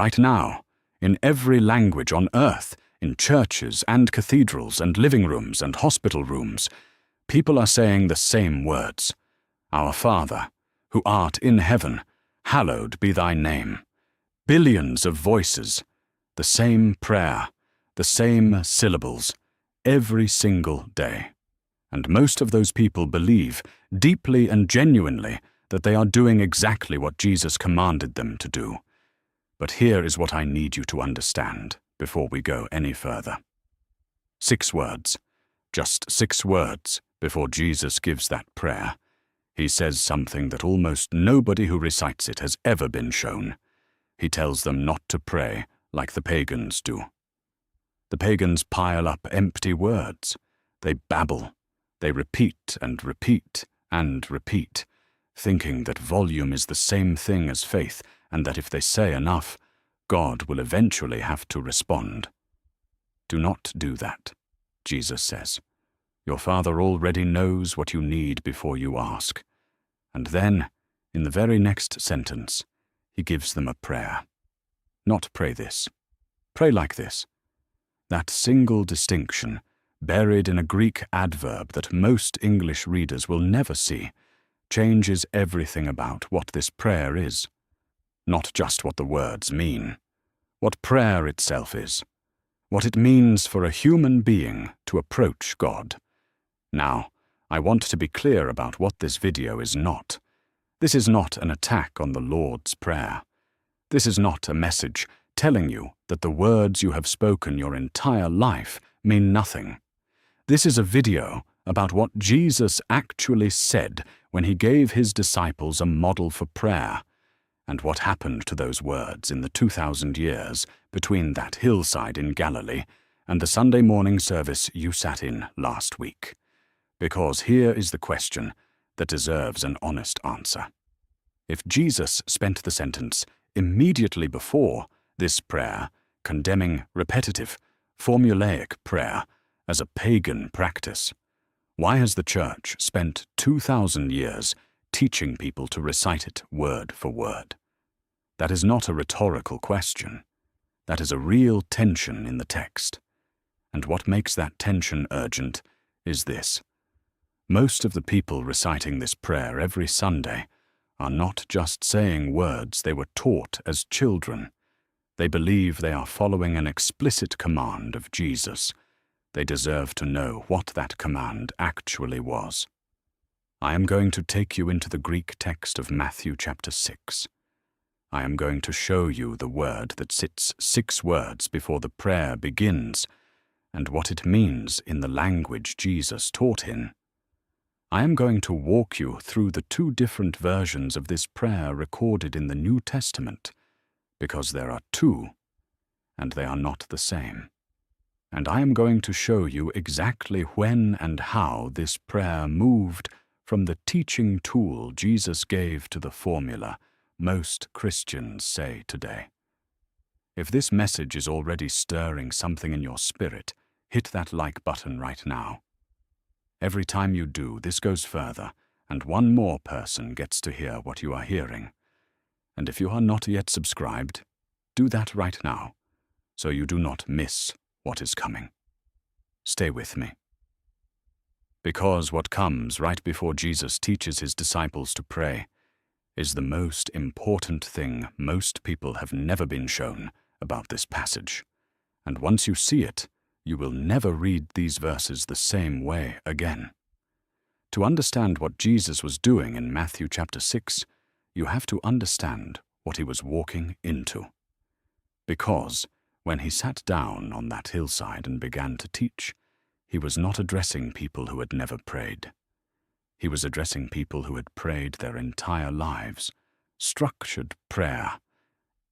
right now, in every language on earth, in churches and cathedrals and living rooms and hospital rooms, people are saying the same words. Our Father, who art in heaven, hallowed be thy name. Billions of voices, the same prayer, the same syllables, every single day. And most of those people believe, deeply and genuinely, that they are doing exactly what Jesus commanded them to do. But here is what I need you to understand before we go any further. 6 words, just 6 words before Jesus gives that prayer. He says something that almost nobody who recites it has ever been shown. He tells them not to pray like the pagans do. The pagans pile up empty words. They babble. They repeat and repeat and repeat, thinking that volume is the same thing as faith and that if they say enough, God will eventually have to respond. Do not do that, Jesus says. Your Father already knows what you need before you ask. And then, in the very next sentence, he gives them a prayer. Not pray this. Pray like this. That single distinction, buried in a Greek adverb that most English readers will never see, changes everything about what this prayer is. Not just what the words mean, what prayer itself is, what it means for a human being to approach God. Now, I want to be clear about what this video is not. This is not an attack on the Lord's Prayer. This is not a message telling you that the words you have spoken your entire life mean nothing. This is a video about what Jesus actually said when he gave his disciples a model for prayer, and what happened to those words in the 2,000 years between that hillside in Galilee and the Sunday morning service you sat in last week. Because here is the question that deserves an honest answer. If Jesus spent the sentence immediately before this prayer condemning repetitive, formulaic prayer as a pagan practice, why has the Church spent 2,000 years teaching people to recite it word for word? That is not a rhetorical question. That is a real tension in the text. And what makes that tension urgent is this. Most of the people reciting this prayer every Sunday are not just saying words they were taught as children. They believe they are following an explicit command of Jesus. They deserve to know what that command actually was. I am going to take you into the Greek text of Matthew chapter 6. I am going to show you the word that sits 6 words before the prayer begins, and what it means in the language Jesus taught in. I am going to walk you through the 2 different versions of this prayer recorded in the New Testament, because there are 2, and they are not the same. And I am going to show you exactly when and how this prayer moved from the teaching tool Jesus gave to the formula most Christians say today. If this message is already stirring something in your spirit, hit that like button right now. Every time you do, this goes further, and one more person gets to hear what you are hearing. And if you are not yet subscribed, do that right now, so you do not miss what is coming. Stay with me. Because what comes right before Jesus teaches his disciples to pray is the most important thing most people have never been shown about this passage. And once you see it, you will never read these verses the same way again. To understand what Jesus was doing in Matthew chapter 6, you have to understand what he was walking into. Because when he sat down on that hillside and began to teach, he was not addressing people who had never prayed. He was addressing people who had prayed their entire lives, structured prayer,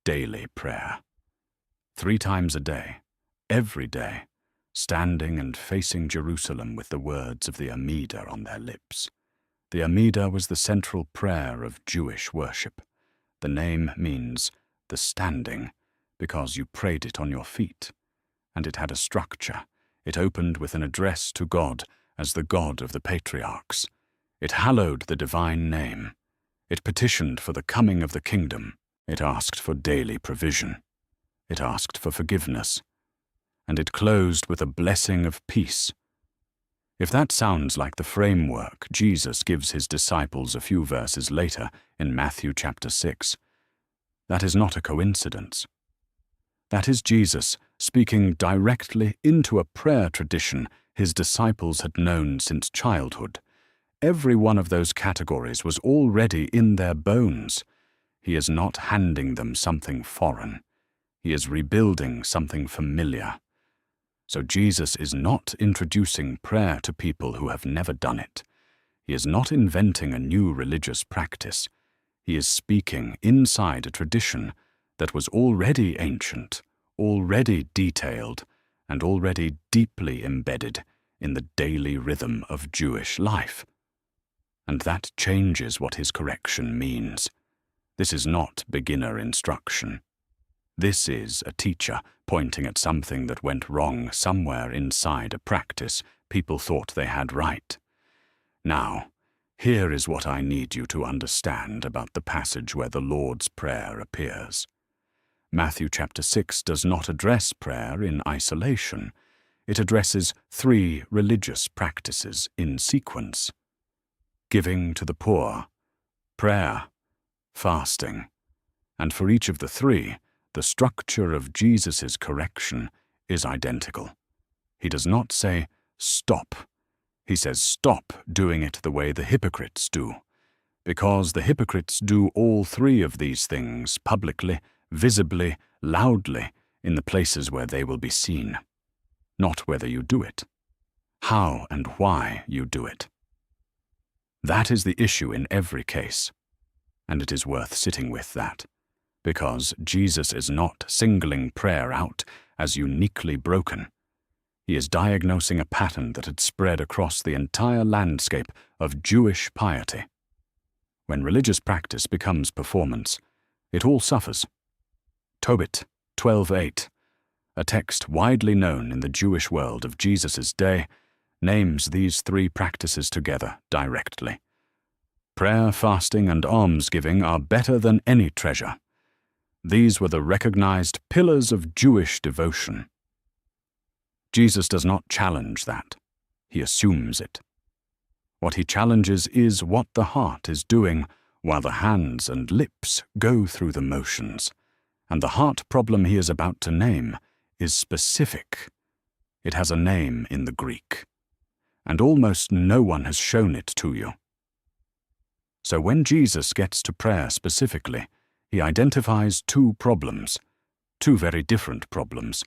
daily prayer. 3 times a day, every day, standing and facing Jerusalem with the words of the Amidah on their lips. The Amidah was the central prayer of Jewish worship. The name means the standing, because you prayed it on your feet. And it had a structure. It opened with an address to God as the God of the patriarchs. It hallowed the divine name. It petitioned for the coming of the kingdom. It asked for daily provision. It asked for forgiveness. And it closed with a blessing of peace. If that sounds like the framework Jesus gives his disciples a few verses later in Matthew chapter 6, that is not a coincidence. That is Jesus speaking directly into a prayer tradition his disciples had known since childhood. Every one of those categories was already in their bones. He is not handing them something foreign. He is rebuilding something familiar. So Jesus is not introducing prayer to people who have never done it. He is not inventing a new religious practice. He is speaking inside a tradition that was already ancient, already detailed, and already deeply embedded in the daily rhythm of Jewish life. And that changes what his correction means. This is not beginner instruction. This is a teacher pointing at something that went wrong somewhere inside a practice people thought they had right. Now, here is what I need you to understand about the passage where the Lord's Prayer appears. Matthew chapter 6 does not address prayer in isolation. It addresses 3 religious practices in sequence: giving to the poor, prayer, fasting. And for each of the 3, the structure of Jesus' correction is identical. He does not say, stop. He says, stop doing it the way the hypocrites do, because the hypocrites do all 3 of these things publicly, visibly, loudly, in the places where they will be seen. Not whether you do it, how and why you do it. That is the issue in every case, and it is worth sitting with that, because Jesus is not singling prayer out as uniquely broken. He is diagnosing a pattern that had spread across the entire landscape of Jewish piety. When religious practice becomes performance, it all suffers. Tobit 12:8, a text widely known in the Jewish world of Jesus' day, names these 3 practices together directly. Prayer, fasting, and almsgiving are better than any treasure. These were the recognized pillars of Jewish devotion. Jesus does not challenge that. He assumes it. What he challenges is what the heart is doing while the hands and lips go through the motions. And the heart problem he is about to name is specific. It has a name in the Greek, and almost no one has shown it to you. So when Jesus gets to prayer specifically, he identifies 2 problems, 2 very different problems,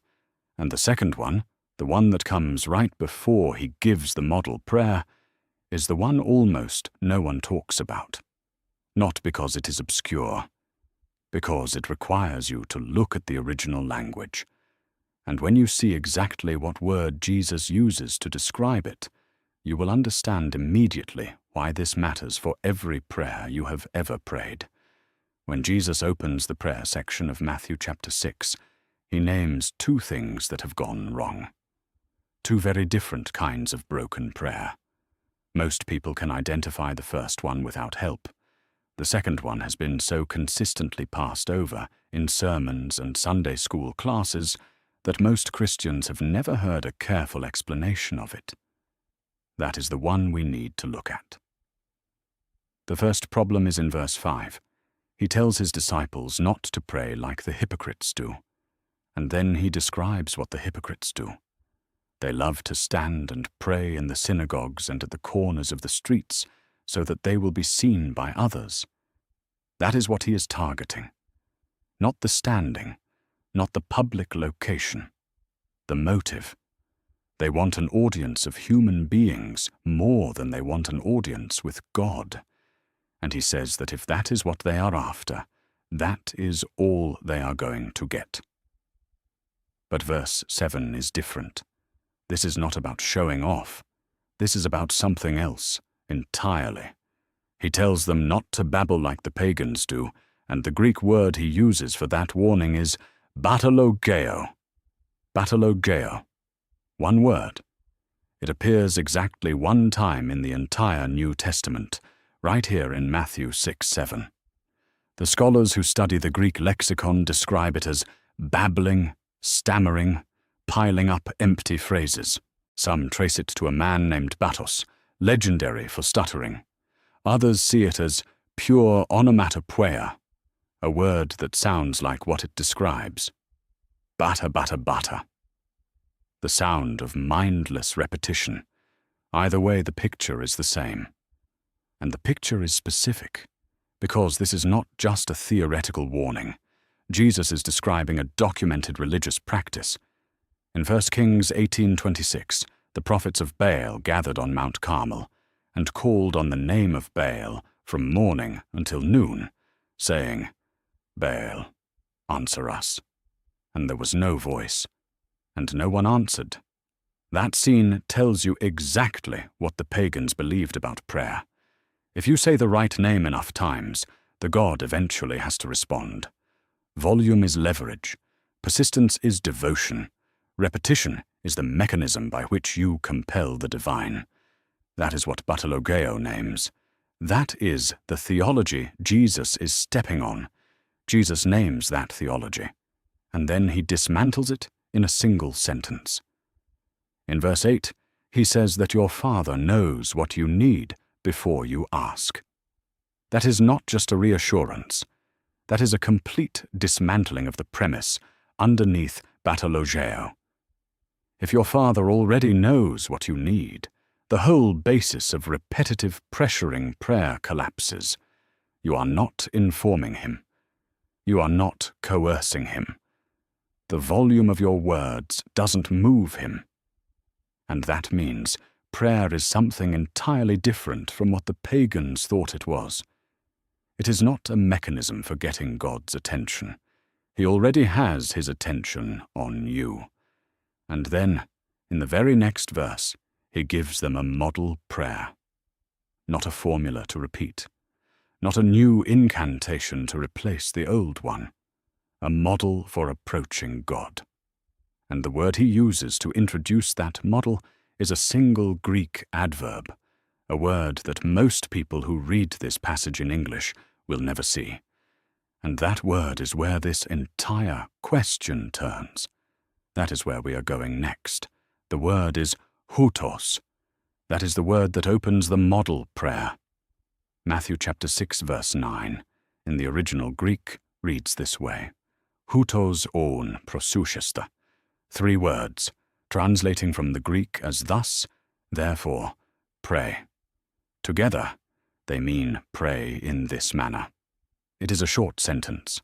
and the second one, the one that comes right before he gives the model prayer, is the one almost no one talks about. Not because it is obscure, because it requires you to look at the original language. And when you see exactly what word Jesus uses to describe it, you will understand immediately why this matters for every prayer you have ever prayed. When Jesus opens the prayer section of Matthew chapter 6, he names 2 things that have gone wrong. 2 very different kinds of broken prayer. Most people can identify the first one without help. The second one has been so consistently passed over in sermons and Sunday school classes that most Christians have never heard a careful explanation of it. That is the one we need to look at. The first problem is in verse 5. He tells his disciples not to pray like the hypocrites do, and then he describes what the hypocrites do. They love to stand and pray in the synagogues and at the corners of the streets so that they will be seen by others. That is what he is targeting. Not the standing, not the public location, the motive. They want an audience of human beings more than they want an audience with God. And he says that if that is what they are after, that is all they are going to get. But verse 7 is different. This is not about showing off. This is about something else entirely. He tells them not to babble like the pagans do, and the Greek word he uses for that warning is batalogeo. Batalogeo. One word. It appears exactly 1 time in the entire New Testament, right here in Matthew 6:7. The scholars who study the Greek lexicon describe it as babbling, stammering, piling up empty phrases. Some trace it to a man named Batos, legendary for stuttering. Others see it as pure onomatopoeia, a word that sounds like what it describes. Bata bata bata. The sound of mindless repetition. Either way, the picture is the same. And the picture is specific, because this is not just a theoretical warning. Jesus is describing a documented religious practice. In 1 Kings 18:26, the prophets of Baal gathered on Mount Carmel and called on the name of Baal from morning until noon, saying, "Baal, answer us." And there was no voice, and no one answered. That scene tells you exactly what the pagans believed about prayer. If you say the right name enough times, the god eventually has to respond. Volume is leverage. Persistence is devotion. Repetition is the mechanism by which you compel the divine. That is what Bartologeo names. That is the theology Jesus is stepping on. Jesus names that theology, and then he dismantles it in a single sentence. In verse 8, he says that your Father knows what you need before you ask. That is not just a reassurance. That is a complete dismantling of the premise underneath Bartologeo. If your Father already knows what you need, the whole basis of repetitive pressuring prayer collapses. You are not informing him. You are not coercing him. The volume of your words doesn't move him. And that means prayer is something entirely different from what the pagans thought it was. It is not a mechanism for getting God's attention. He already has his attention on you. And then, in the very next verse, he gives them a model prayer. Not a formula to repeat. Not a new incantation to replace the old one. A model for approaching God. And the word he uses to introduce that model is a single Greek adverb, a word that most people who read this passage in English will never see. And that word is where this entire question turns. That is where we are going next. The word is hutos. That is the word that opens the model prayer. Matthew chapter 6 verse 9, in the original Greek, reads this way. Hutos on prosouchesta. 3 words, translating from the Greek as thus, therefore, pray. Together, they mean pray in this manner. It is a short sentence,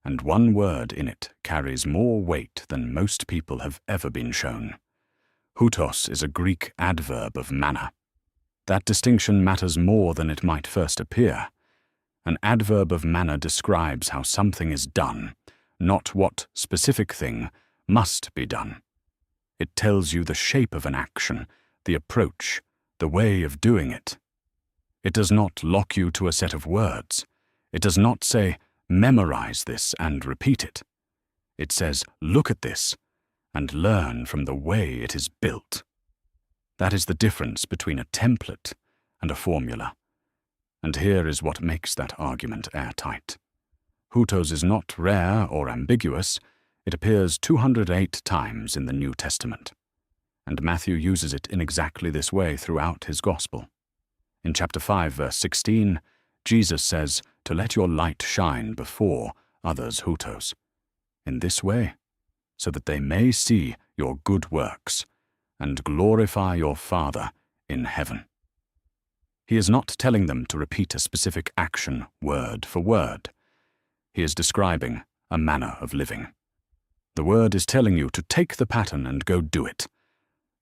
and one word in it carries more weight than most people have ever been shown. Hutos is a Greek adverb of manner. That distinction matters more than it might first appear. An adverb of manner describes how something is done, not what specific thing must be done. It tells you the shape of an action, the approach, the way of doing it. It does not lock you to a set of words. It does not say, memorize this and repeat it. It says, look at this and learn from the way it is built. That is the difference between a template and a formula. And here is what makes that argument airtight. Hutos is not rare or ambiguous. It appears 208 times in the New Testament. And Matthew uses it in exactly this way throughout his gospel. In chapter 5, verse 16, Jesus says to let your light shine before others hutos. In this way, so that they may see your good works and glorify your Father in heaven. He is not telling them to repeat a specific action word for word. He is describing a manner of living. The word is telling you to take the pattern and go do it,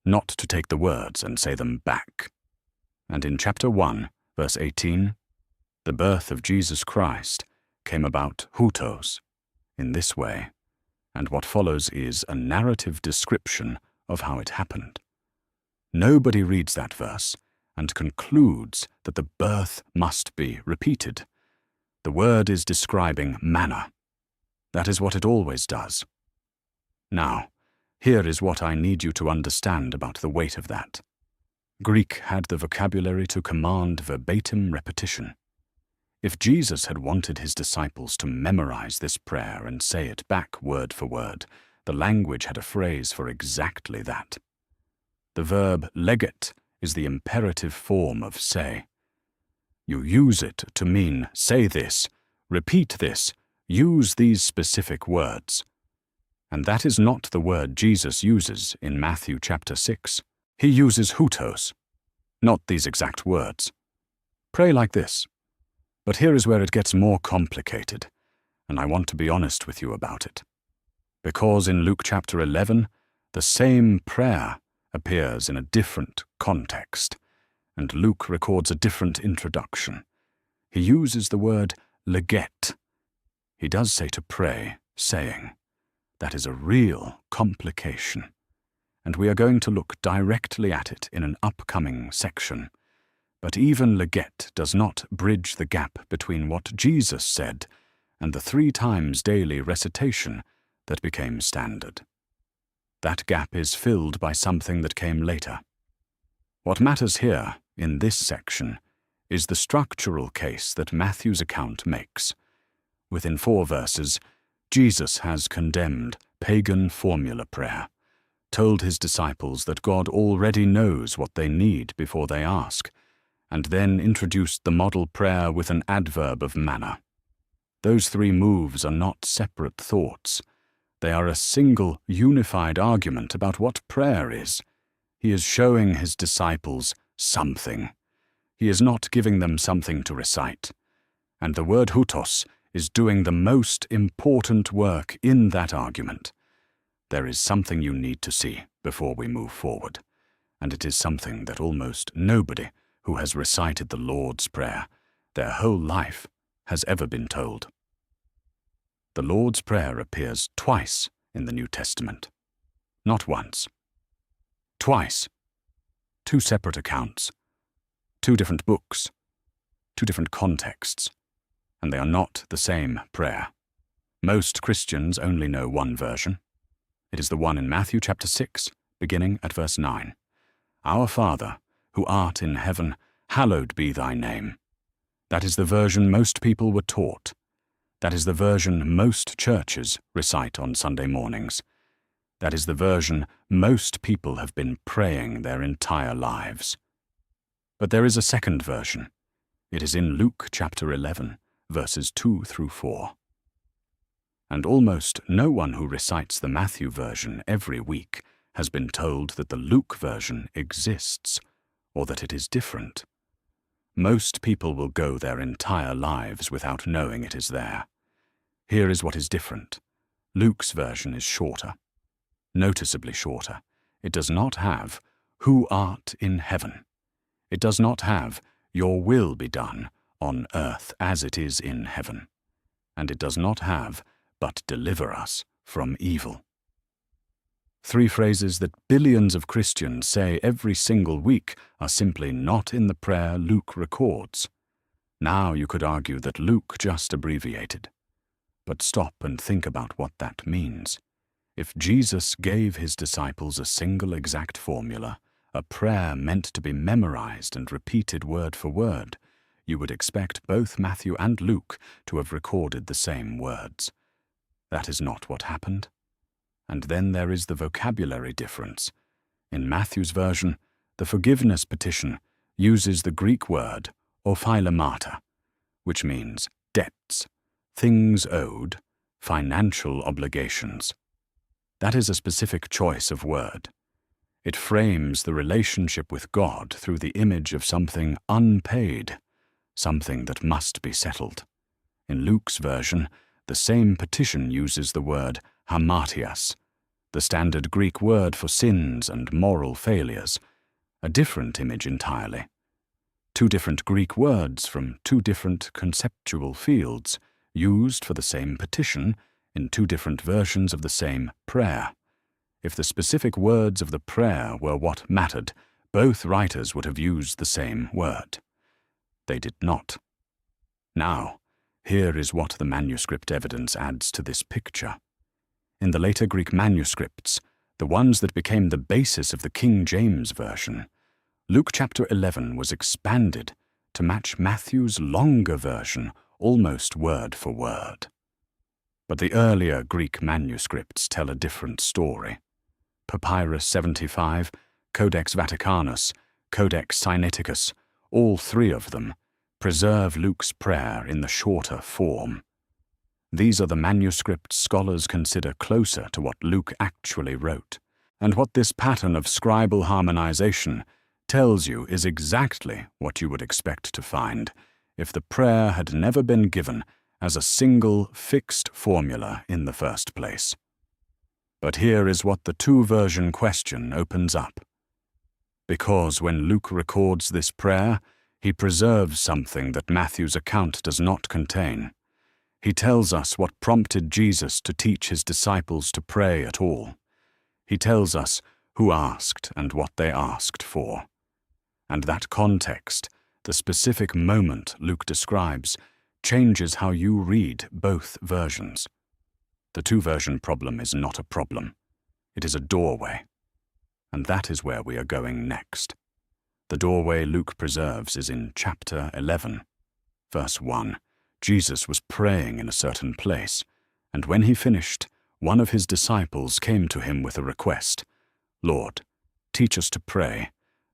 not to take the words and say them back. And in chapter 1, verse 18, the birth of Jesus Christ came about hutos, in this way, and what follows is a narrative description of how it happened. Nobody reads that verse and concludes that the birth must be repeated. The word is describing manner. That is what it always does. Now, here is what I need you to understand about the weight of that. Greek had the vocabulary to command verbatim repetition. If Jesus had wanted his disciples to memorize this prayer and say it back word for word, the language had a phrase for exactly that. The verb leget is the imperative form of say. You use it to mean say this, repeat this, use these specific words. And that is not the word Jesus uses in Matthew chapter 6. He uses hutos, not these exact words. Pray like this. But here is where it gets more complicated, and I want to be honest with you about it. Because in Luke chapter 11, the same prayer appears in a different context, and Luke records a different introduction. He uses the word leget. He does say to pray, saying. That is a real complication, and we are going to look directly at it in an upcoming section. But even leget does not bridge the gap between what Jesus said and the 3 times daily recitation that became standard. That gap is filled by something that came later. What matters here, in this section, is the structural case that Matthew's account makes. Within 4 verses, Jesus has condemned pagan formula prayer, told his disciples that God already knows what they need before they ask, and then introduced the model prayer with an adverb of manner. Those 3 moves are not separate thoughts. They are a single, unified argument about what prayer is. He is showing his disciples something. He is not giving them something to recite. And the word hutos is doing the most important work in that argument. There is something you need to see before we move forward, and it is something that almost nobody who has recited the Lord's Prayer their whole life has ever been told. The Lord's Prayer appears twice in the New Testament, not once. Twice. 2 separate accounts, 2 different books, 2 different contexts, and they are not the same prayer. Most Christians only know one version. It is the one in Matthew chapter 6, beginning at verse 9. Our Father, who art in heaven, hallowed be thy name. That is the version most people were taught. That is the version most churches recite on Sunday mornings. That is the version most people have been praying their entire lives. But there is a second version. It is in Luke chapter 11, verses 2 through 4. And almost no one who recites the Matthew version every week has been told that the Luke version exists, or that it is different. Most people will go their entire lives without knowing it is there. Here is what is different. Luke's version is shorter, noticeably shorter. It does not have, who art in heaven. It does not have, your will be done, on earth as it is in heaven. And it does not have, but deliver us from evil. 3 phrases that billions of Christians say every single week are simply not in the prayer Luke records. Now you could argue that Luke just abbreviated. But stop and think about what that means. If Jesus gave his disciples a single exact formula, a prayer meant to be memorized and repeated word for word, you would expect both Matthew and Luke to have recorded the same words. That is not what happened. And then there is the vocabulary difference. In Matthew's version, the forgiveness petition uses the Greek word ophilemata, which means debts, things owed, financial obligations. That is a specific choice of word. It frames the relationship with God through the image of something unpaid, something that must be settled. In Luke's version, the same petition uses the word hamartias, the standard Greek word for sins and moral failures, a different image entirely. 2 different Greek words from 2 different conceptual fields, used for the same petition in 2 different versions of the same prayer. If the specific words of the prayer were what mattered, both writers would have used the same word. They did not. Now, here is what the manuscript evidence adds to this picture. In the later Greek manuscripts, the ones that became the basis of the King James Version, Luke chapter 11 was expanded to match Matthew's longer version almost word for word. But the earlier Greek manuscripts tell a different story. Papyrus 75, Codex Vaticanus, Codex Sinaiticus, all three of them, preserve Luke's prayer in the shorter form. These are the manuscripts scholars consider closer to what Luke actually wrote, and what this pattern of scribal harmonization tells you is exactly what you would expect to find if the prayer had never been given as a single fixed formula in the first place. But here is what the two-version question opens up. Because when Luke records this prayer, he preserves something that Matthew's account does not contain. He tells us what prompted Jesus to teach his disciples to pray at all. He tells us who asked and what they asked for. And that context, the specific moment Luke describes, changes how you read both versions. The two-version problem is not a problem. It is a doorway. And that is where we are going next. The doorway Luke preserves is in chapter 11. Verse 1, Jesus was praying in a certain place, and when he finished, one of his disciples came to him with a request. Lord, teach us to pray,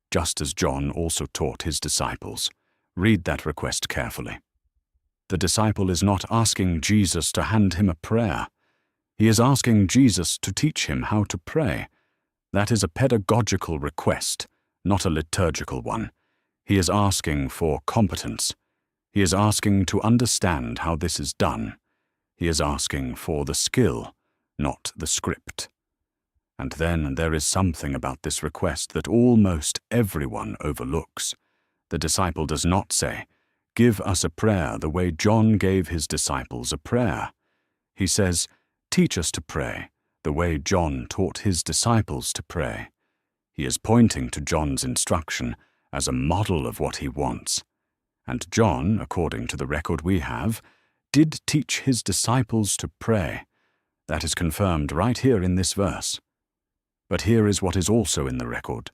just as John also taught his disciples. Read that request carefully. The disciple is not asking Jesus to hand him a prayer. He is asking Jesus to teach him how to pray. That is a pedagogical request, not a liturgical one. He is asking for competence. He is asking to understand how this is done. He is asking for the skill, not the script. And then there is something about this request that almost everyone overlooks. The disciple does not say, "Give us a prayer the way John gave his disciples a prayer." He says, "Teach us to pray the way John taught his disciples to pray." He is pointing to John's instruction as a model of what he wants. And John, according to the record we have, did teach his disciples to pray. That is confirmed right here in this verse. But here is what is also in the record.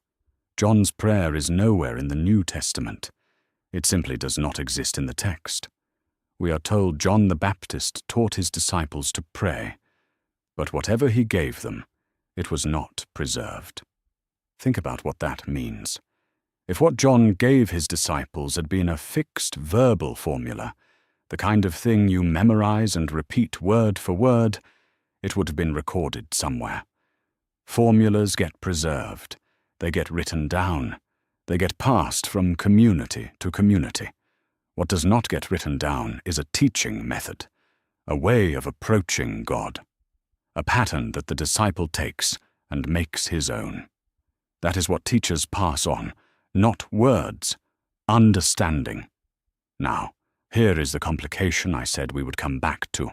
John's prayer is nowhere in the New Testament. It simply does not exist in the text. We are told John the Baptist taught his disciples to pray, but whatever he gave them, it was not preserved. Think about what that means. If what John gave his disciples had been a fixed verbal formula, the kind of thing you memorize and repeat word for word, it would have been recorded somewhere. Formulas get preserved. They get written down. They get passed from community to community. What does not get written down is a teaching method, a way of approaching God, a pattern that the disciple takes and makes his own. That is what teachers pass on, not words, understanding. Now, here is the complication I said we would come back to.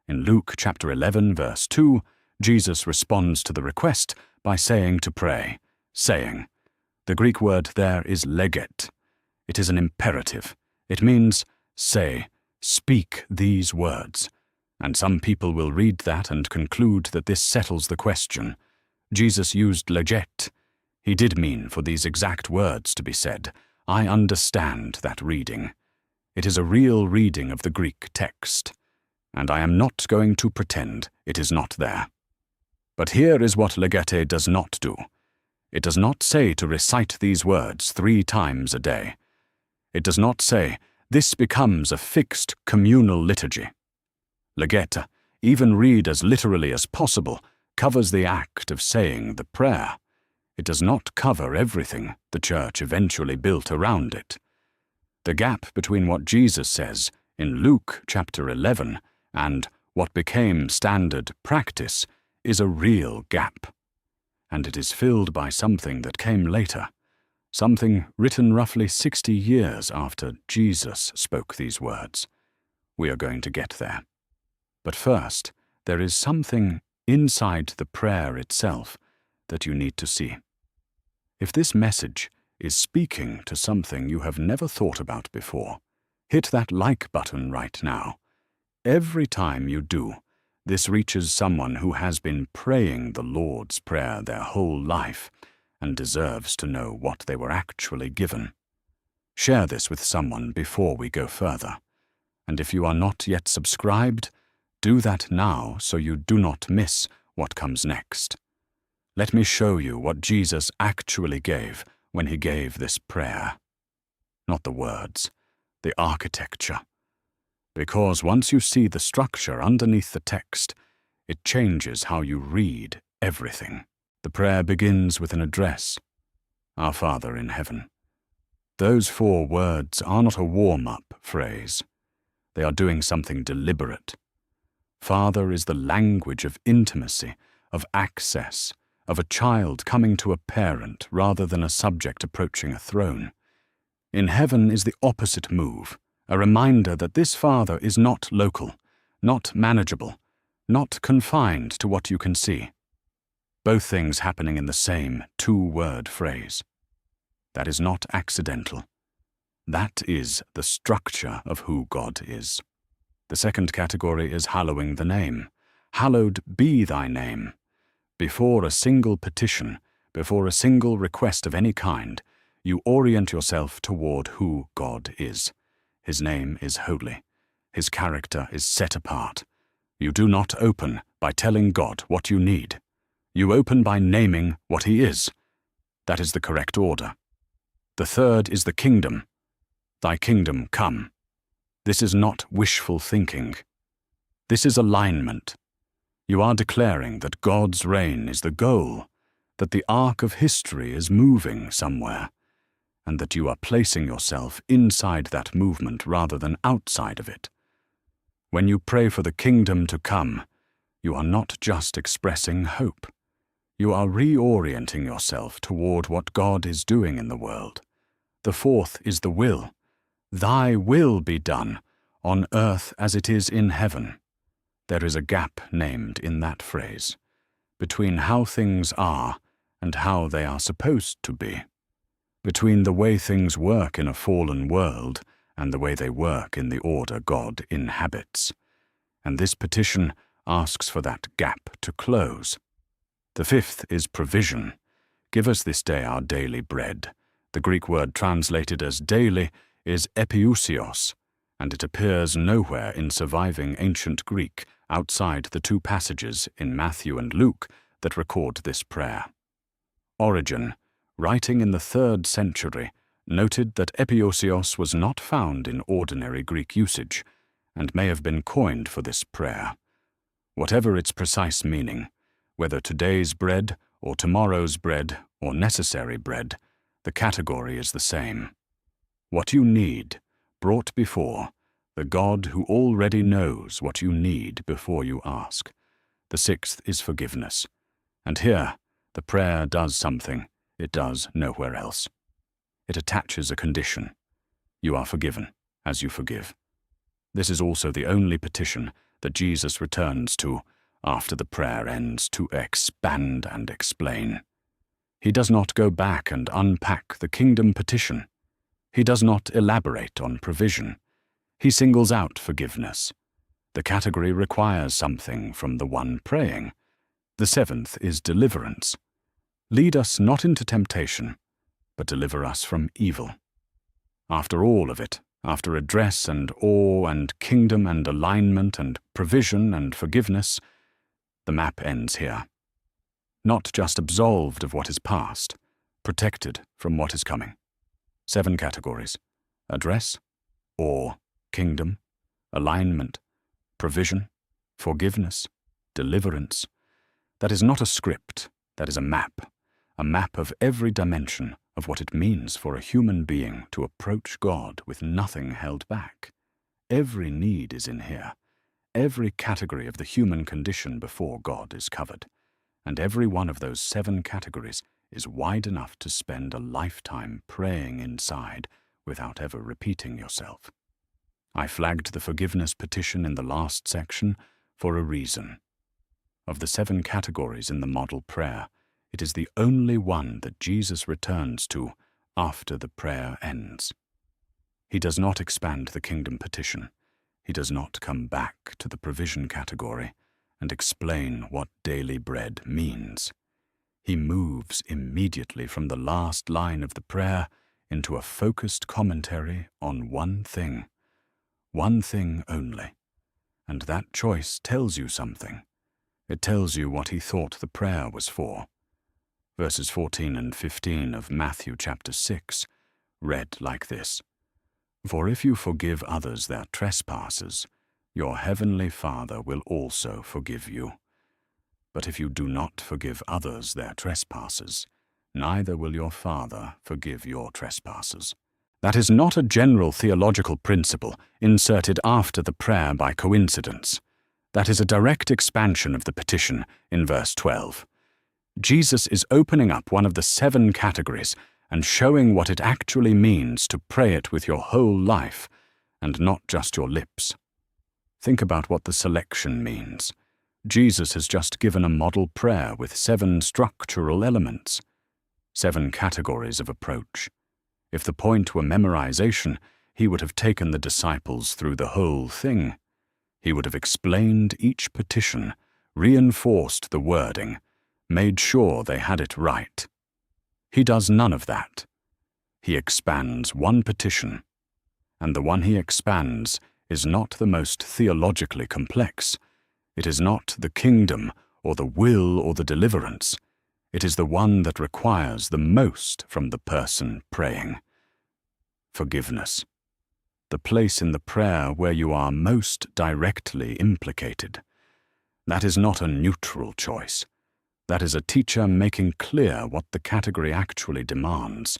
In Luke chapter 11, verse 2, Jesus responds to the request by saying to pray, saying. The Greek word there is leget. It is an imperative. It means, say, speak these words. And some people will read that and conclude that this settles the question. Jesus used leget. He did mean for these exact words to be said. I understand that reading. It is a real reading of the Greek text, and I am not going to pretend it is not there. But here is what legete does not do. It does not say to recite these words 3 times a day. It does not say, this becomes a fixed communal liturgy. Legete, even read as literally as possible, covers the act of saying the prayer. It does not cover everything the church eventually built around it. The gap between what Jesus says in Luke chapter 11 and what became standard practice is a real gap. And it is filled by something that came later, something written roughly 60 years after Jesus spoke these words. We are going to get there. But first, there is something inside the prayer itself that you need to see. If this message is speaking to something you have never thought about before, hit that like button right now. Every time you do, this reaches someone who has been praying the Lord's Prayer their whole life and deserves to know what they were actually given. Share this with someone before we go further. And if you are not yet subscribed, do that now so you do not miss what comes next. Let me show you what Jesus actually gave when he gave this prayer. Not the words, the architecture. Because once you see the structure underneath the text, it changes how you read everything. The prayer begins with an address. Our Father in heaven. Those 4 words are not a warm-up phrase. They are doing something deliberate. Father is the language of intimacy, of access, of a child coming to a parent rather than a subject approaching a throne. In heaven is the opposite move, a reminder that this Father is not local, not manageable, not confined to what you can see. Both things happening in the same 2-word phrase. That is not accidental. That is the structure of who God is. The second category is hallowing the name. Hallowed be thy name. Before a single petition, before a single request of any kind, you orient yourself toward who God is. His name is holy. His character is set apart. You do not open by telling God what you need. You open by naming what he is. That is the correct order. The third is the kingdom. Thy kingdom come. This is not wishful thinking. This is alignment. You are declaring that God's reign is the goal, that the arc of history is moving somewhere, and that you are placing yourself inside that movement rather than outside of it. When you pray for the kingdom to come, you are not just expressing hope. You are reorienting yourself toward what God is doing in the world. The fourth is the will. Thy will be done, on earth as it is in heaven. There is a gap named in that phrase, between how things are and how they are supposed to be, between the way things work in a fallen world and the way they work in the order God inhabits. And this petition asks for that gap to close. The fifth is provision. Give us this day our daily bread. The Greek word translated as daily is epiousios, and it appears nowhere in surviving ancient Greek outside the 2 passages in Matthew and Luke that record this prayer. Origen, writing in the 3rd century, noted that epiousios was not found in ordinary Greek usage, and may have been coined for this prayer. Whatever its precise meaning, whether today's bread or tomorrow's bread or necessary bread, the category is the same. What you need, brought before, the God who already knows what you need before you ask. The 6th is forgiveness. And here, the prayer does something it does nowhere else. It attaches a condition. You are forgiven, as you forgive. This is also the only petition that Jesus returns to after the prayer ends to expand and explain. He does not go back and unpack the kingdom petition. He does not elaborate on provision. He singles out forgiveness. The category requires something from the one praying. The 7th is deliverance. Lead us not into temptation, but deliver us from evil. After all of it, after address and awe and kingdom and alignment and provision and forgiveness, the map ends here. Not just absolved of what is past, protected from what is coming. 7 categories: address, awe, kingdom, alignment, provision, forgiveness, deliverance. That is not a script, that is a map of every dimension of what it means for a human being to approach God with nothing held back. Every need is in here. Every category of the human condition before God is covered, and every one of those 7 categories is wide enough to spend a lifetime praying inside without ever repeating yourself. I flagged the forgiveness petition in the last section for a reason. Of the 7 categories in the model prayer, it is the only one that Jesus returns to after the prayer ends. He does not expand the kingdom petition. He does not come back to the provision category and explain what daily bread means. He moves immediately from the last line of the prayer into a focused commentary on one thing only. And that choice tells you something. It tells you what he thought the prayer was for. Verses 14 and 15 of Matthew chapter 6 read like this: "For if you forgive others their trespasses, your heavenly Father will also forgive you. But if you do not forgive others their trespasses, neither will your Father forgive your trespasses." That is not a general theological principle inserted after the prayer by coincidence. That is a direct expansion of the petition in verse 12. Jesus is opening up one of the 7 categories and showing what it actually means to pray it with your whole life and not just your lips. Think about what the selection means. Jesus has just given a model prayer with 7 structural elements, 7 categories of approach. If the point were memorization, he would have taken the disciples through the whole thing. He would have explained each petition, reinforced the wording, made sure they had it right. He does none of that. He expands one petition, and the one he expands is not the most theologically complex. It is not the kingdom or the will or the deliverance. It is the one that requires the most from the person praying. Forgiveness. The place in the prayer where you are most directly implicated. That is not a neutral choice. That is a teacher making clear what the category actually demands.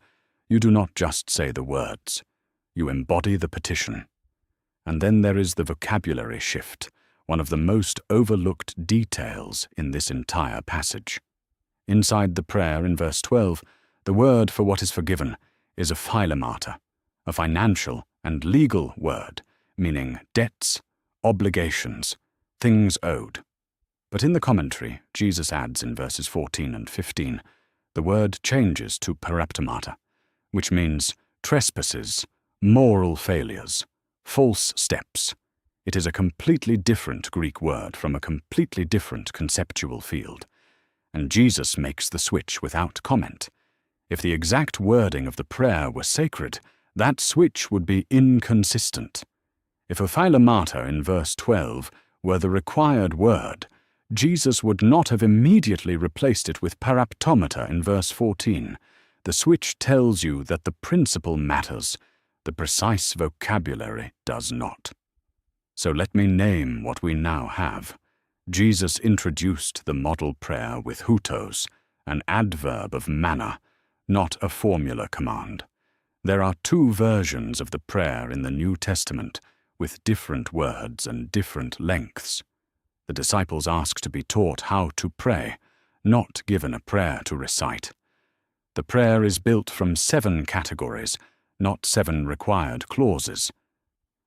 You do not just say the words. You embody the petition. And then there is the vocabulary shift, one of the most overlooked details in this entire passage. Inside the prayer in verse 12, the word for what is forgiven is a philomata, a financial and legal word, meaning debts, obligations, things owed. But in the commentary, Jesus adds in verses 14 and 15, the word changes to paraptomata, which means trespasses, moral failures, false steps. It is a completely different Greek word from a completely different conceptual field. And Jesus makes the switch without comment. If the exact wording of the prayer were sacred, that switch would be inconsistent. If a philomata in verse 12 were the required word, Jesus would not have immediately replaced it with paraptomata in verse 14. The switch tells you that the principle matters, the precise vocabulary does not. So let me name what we now have. Jesus introduced the model prayer with hutos, an adverb of manner, not a formula command. There are 2 versions of the prayer in the New Testament, with different words and different lengths. The disciples ask to be taught how to pray, not given a prayer to recite. The prayer is built from 7 categories, not 7 required clauses.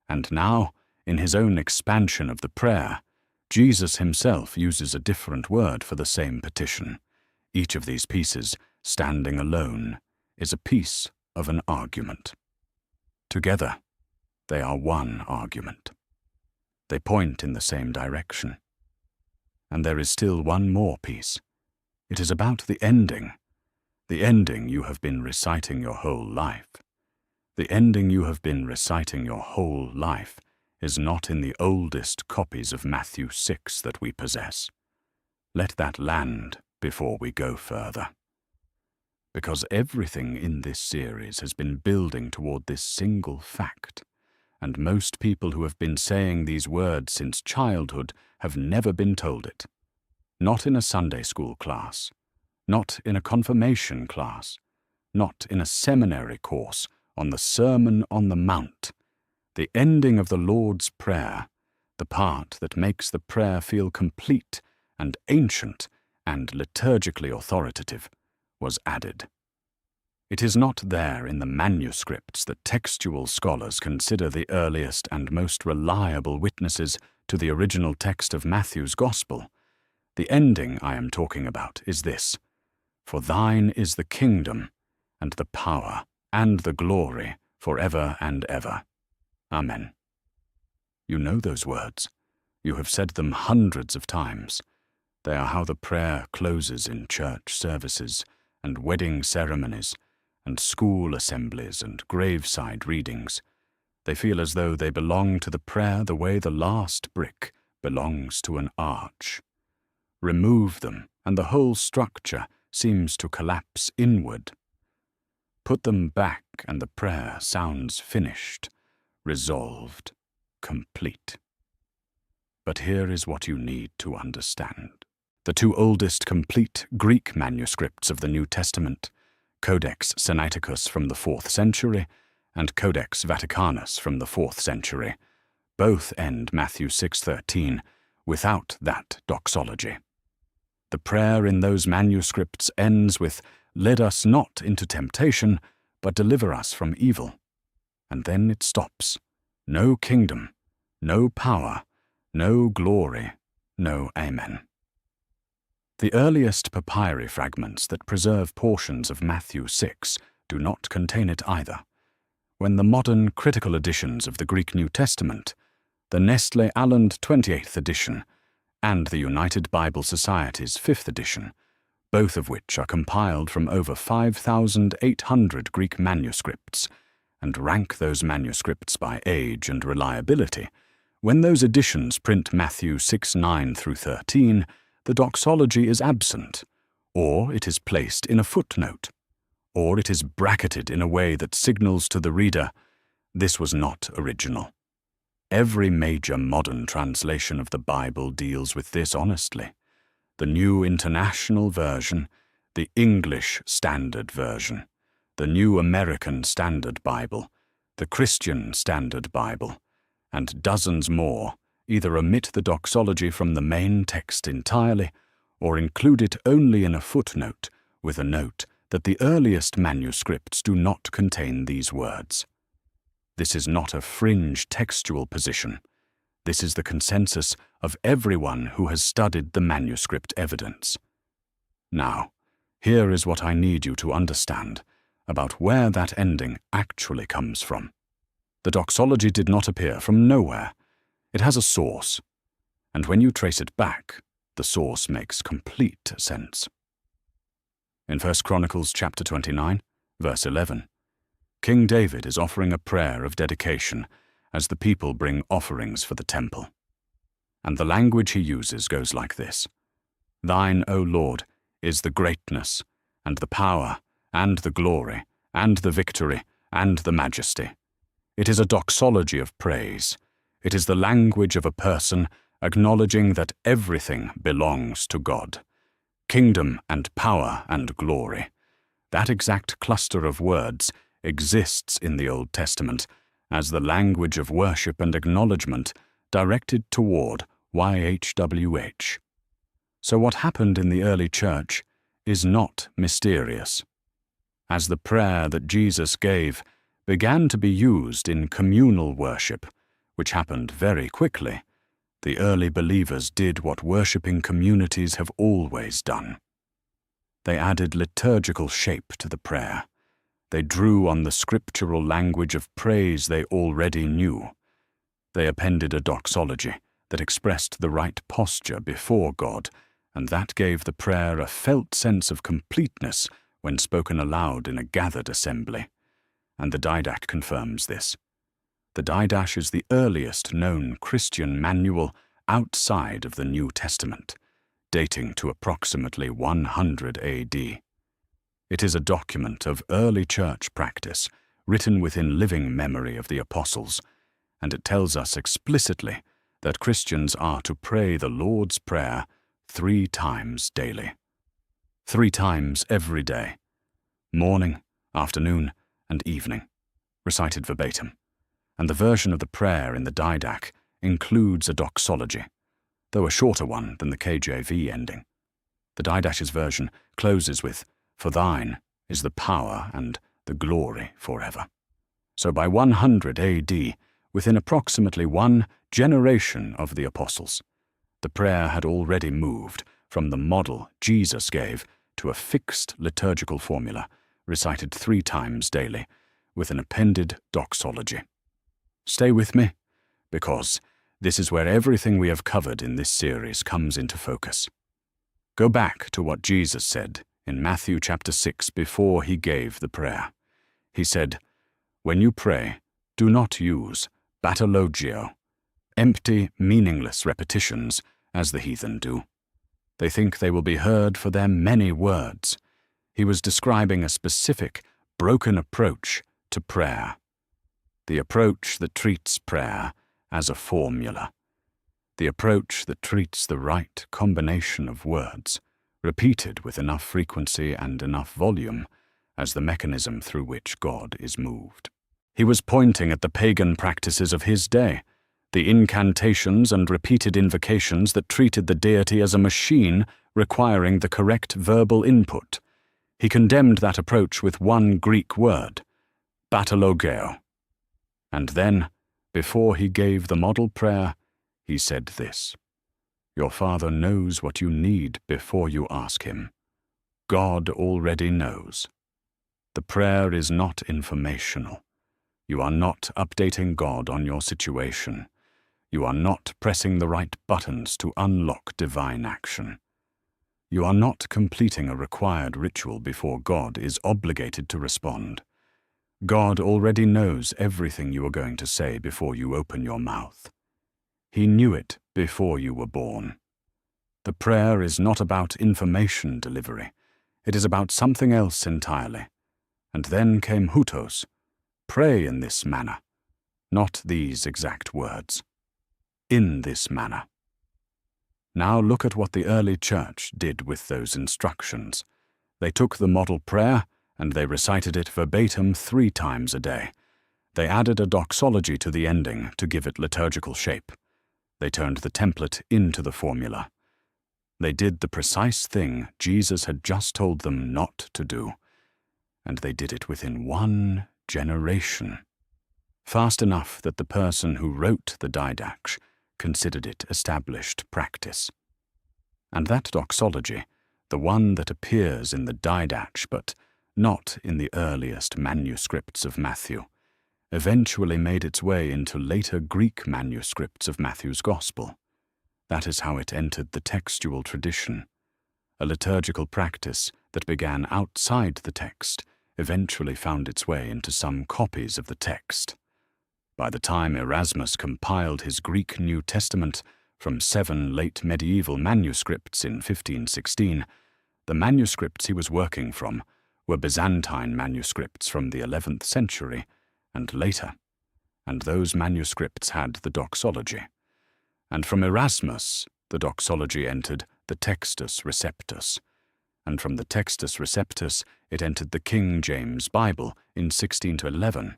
And now, in his own expansion of the prayer, Jesus himself uses a different word for the same petition. Each of these pieces, standing alone, is a piece of an argument. Together, they are one argument. They point in the same direction. And there is still one more piece. It is about the ending you have been reciting your whole life. The ending you have been reciting your whole life is not in the oldest copies of Matthew 6 that we possess. Let that land before we go further. Because everything in this series has been building toward this single fact, and most people who have been saying these words since childhood have never been told it. Not in a Sunday school class, not in a confirmation class, not in a seminary course on the Sermon on the Mount. The ending of the Lord's Prayer, the part that makes the prayer feel complete and ancient and liturgically authoritative, was added. It is not there in the manuscripts that textual scholars consider the earliest and most reliable witnesses to the original text of Matthew's Gospel. The ending I am talking about is this: "For thine is the kingdom, and the power, and the glory, forever and ever. Amen." You know those words. You have said them hundreds of times. They are how the prayer closes in church services and wedding ceremonies and school assemblies and graveside readings. They feel as though they belong to the prayer the way the last brick belongs to an arch. Remove them, and the whole structure seems to collapse inward. Put them back, and the prayer sounds finished, resolved, complete. But here is what you need to understand. The two oldest complete Greek manuscripts of the New Testament, Codex Sinaiticus from the 4th century and Codex Vaticanus from the 4th century, both end Matthew 6:13 without that doxology. The prayer in those manuscripts ends with, "Lead us not into temptation, but deliver us from evil." And then it stops. No kingdom, no power, no glory, no amen. The earliest papyri fragments that preserve portions of Matthew 6 do not contain it either. When the modern critical editions of the Greek New Testament, the Nestle-Aland 28th edition, and the United Bible Society's 5th edition, both of which are compiled from over 5,800 Greek manuscripts, and rank those manuscripts by age and reliability, when those editions print Matthew 6:9 through 13, the doxology is absent, or it is placed in a footnote, or it is bracketed in a way that signals to the reader, this was not original. Every major modern translation of the Bible deals with this honestly. The New International Version, the English Standard Version, the New American Standard Bible, the Christian Standard Bible, and dozens more either omit the doxology from the main text entirely or include it only in a footnote with a note that the earliest manuscripts do not contain these words. This is not a fringe textual position. This is the consensus of everyone who has studied the manuscript evidence. Now, here is what I need you to understand about where that ending actually comes from. The doxology did not appear from nowhere. It has a source, and when you trace it back, the source makes complete sense. In 1 Chronicles chapter 29, verse 11, King David is offering a prayer of dedication as the people bring offerings for the temple. And the language he uses goes like this: "Thine, O Lord, is the greatness, and the power, and the glory, and the victory, and the majesty." It is a doxology of praise. It is the language of a person acknowledging that everything belongs to God. Kingdom and power and glory. That exact cluster of words exists in the Old Testament as the language of worship and acknowledgement directed toward YHWH. So what happened in the early church is not mysterious. As the prayer that Jesus gave began to be used in communal worship, which happened very quickly, the early believers did what worshiping communities have always done. They added liturgical shape to the prayer. They drew on the scriptural language of praise they already knew. They appended a doxology that expressed the right posture before God, and that gave the prayer a felt sense of completeness when spoken aloud in a gathered assembly. And the Didache confirms this. The Didache is the earliest known Christian manual outside of the New Testament, dating to approximately 100 AD. It is a document of early church practice, written within living memory of the apostles, and it tells us explicitly that Christians are to pray the Lord's Prayer 3 times daily. 3 times every day, morning, afternoon, and evening, recited verbatim. And the version of the prayer in the Didache includes a doxology, though a shorter one than the KJV ending. The Didache's version closes with, "For thine is the power and the glory forever." So by 100 AD, within approximately 1 generation of the apostles, the prayer had already moved from the model Jesus gave to a fixed liturgical formula, recited 3 times daily, with an appended doxology. Stay with me, because this is where everything we have covered in this series comes into focus. Go back to what Jesus said in Matthew chapter 6 before he gave the prayer. He said, "When you pray, do not use batalogio, empty, meaningless repetitions, as the heathen do. They think they will be heard for their many words." He was describing a specific, broken approach to prayer. The approach that treats prayer as a formula. The approach that treats the right combination of words, repeated with enough frequency and enough volume, as the mechanism through which God is moved. He was pointing at the pagan practices of his day, the incantations and repeated invocations that treated the deity as a machine requiring the correct verbal input. He condemned that approach with one Greek word, batalogeo. And then, before he gave the model prayer, he said this: "Your Father knows what you need before you ask him. God already knows." The prayer is not informational. You are not updating God on your situation. You are not pressing the right buttons to unlock divine action. You are not completing a required ritual before God is obligated to respond. God already knows everything you are going to say before you open your mouth. He knew it before you were born. The prayer is not about information delivery. It is about something else entirely. And then came hutos. Pray in this manner. Not these exact words. In this manner. Now look at what the early church did with those instructions. They took the model prayer and they recited it verbatim 3 times a day. They added a doxology to the ending to give it liturgical shape. They turned the template into the formula. They did the precise thing Jesus had just told them not to do. And they did it within 1 generation. Fast enough that the person who wrote the didache considered it established practice. And that doxology, the one that appears in the didache but not in the earliest manuscripts of Matthew, eventually made its way into later Greek manuscripts of Matthew's Gospel. That is how it entered the textual tradition. A liturgical practice that began outside the text eventually found its way into some copies of the text. By the time Erasmus compiled his Greek New Testament from 7 late medieval manuscripts in 1516, the manuscripts he was working from were Byzantine manuscripts from the 11th century and later, and those manuscripts had the doxology. And from Erasmus, the doxology entered the Textus Receptus, and from the Textus Receptus it entered the King James Bible in 1611.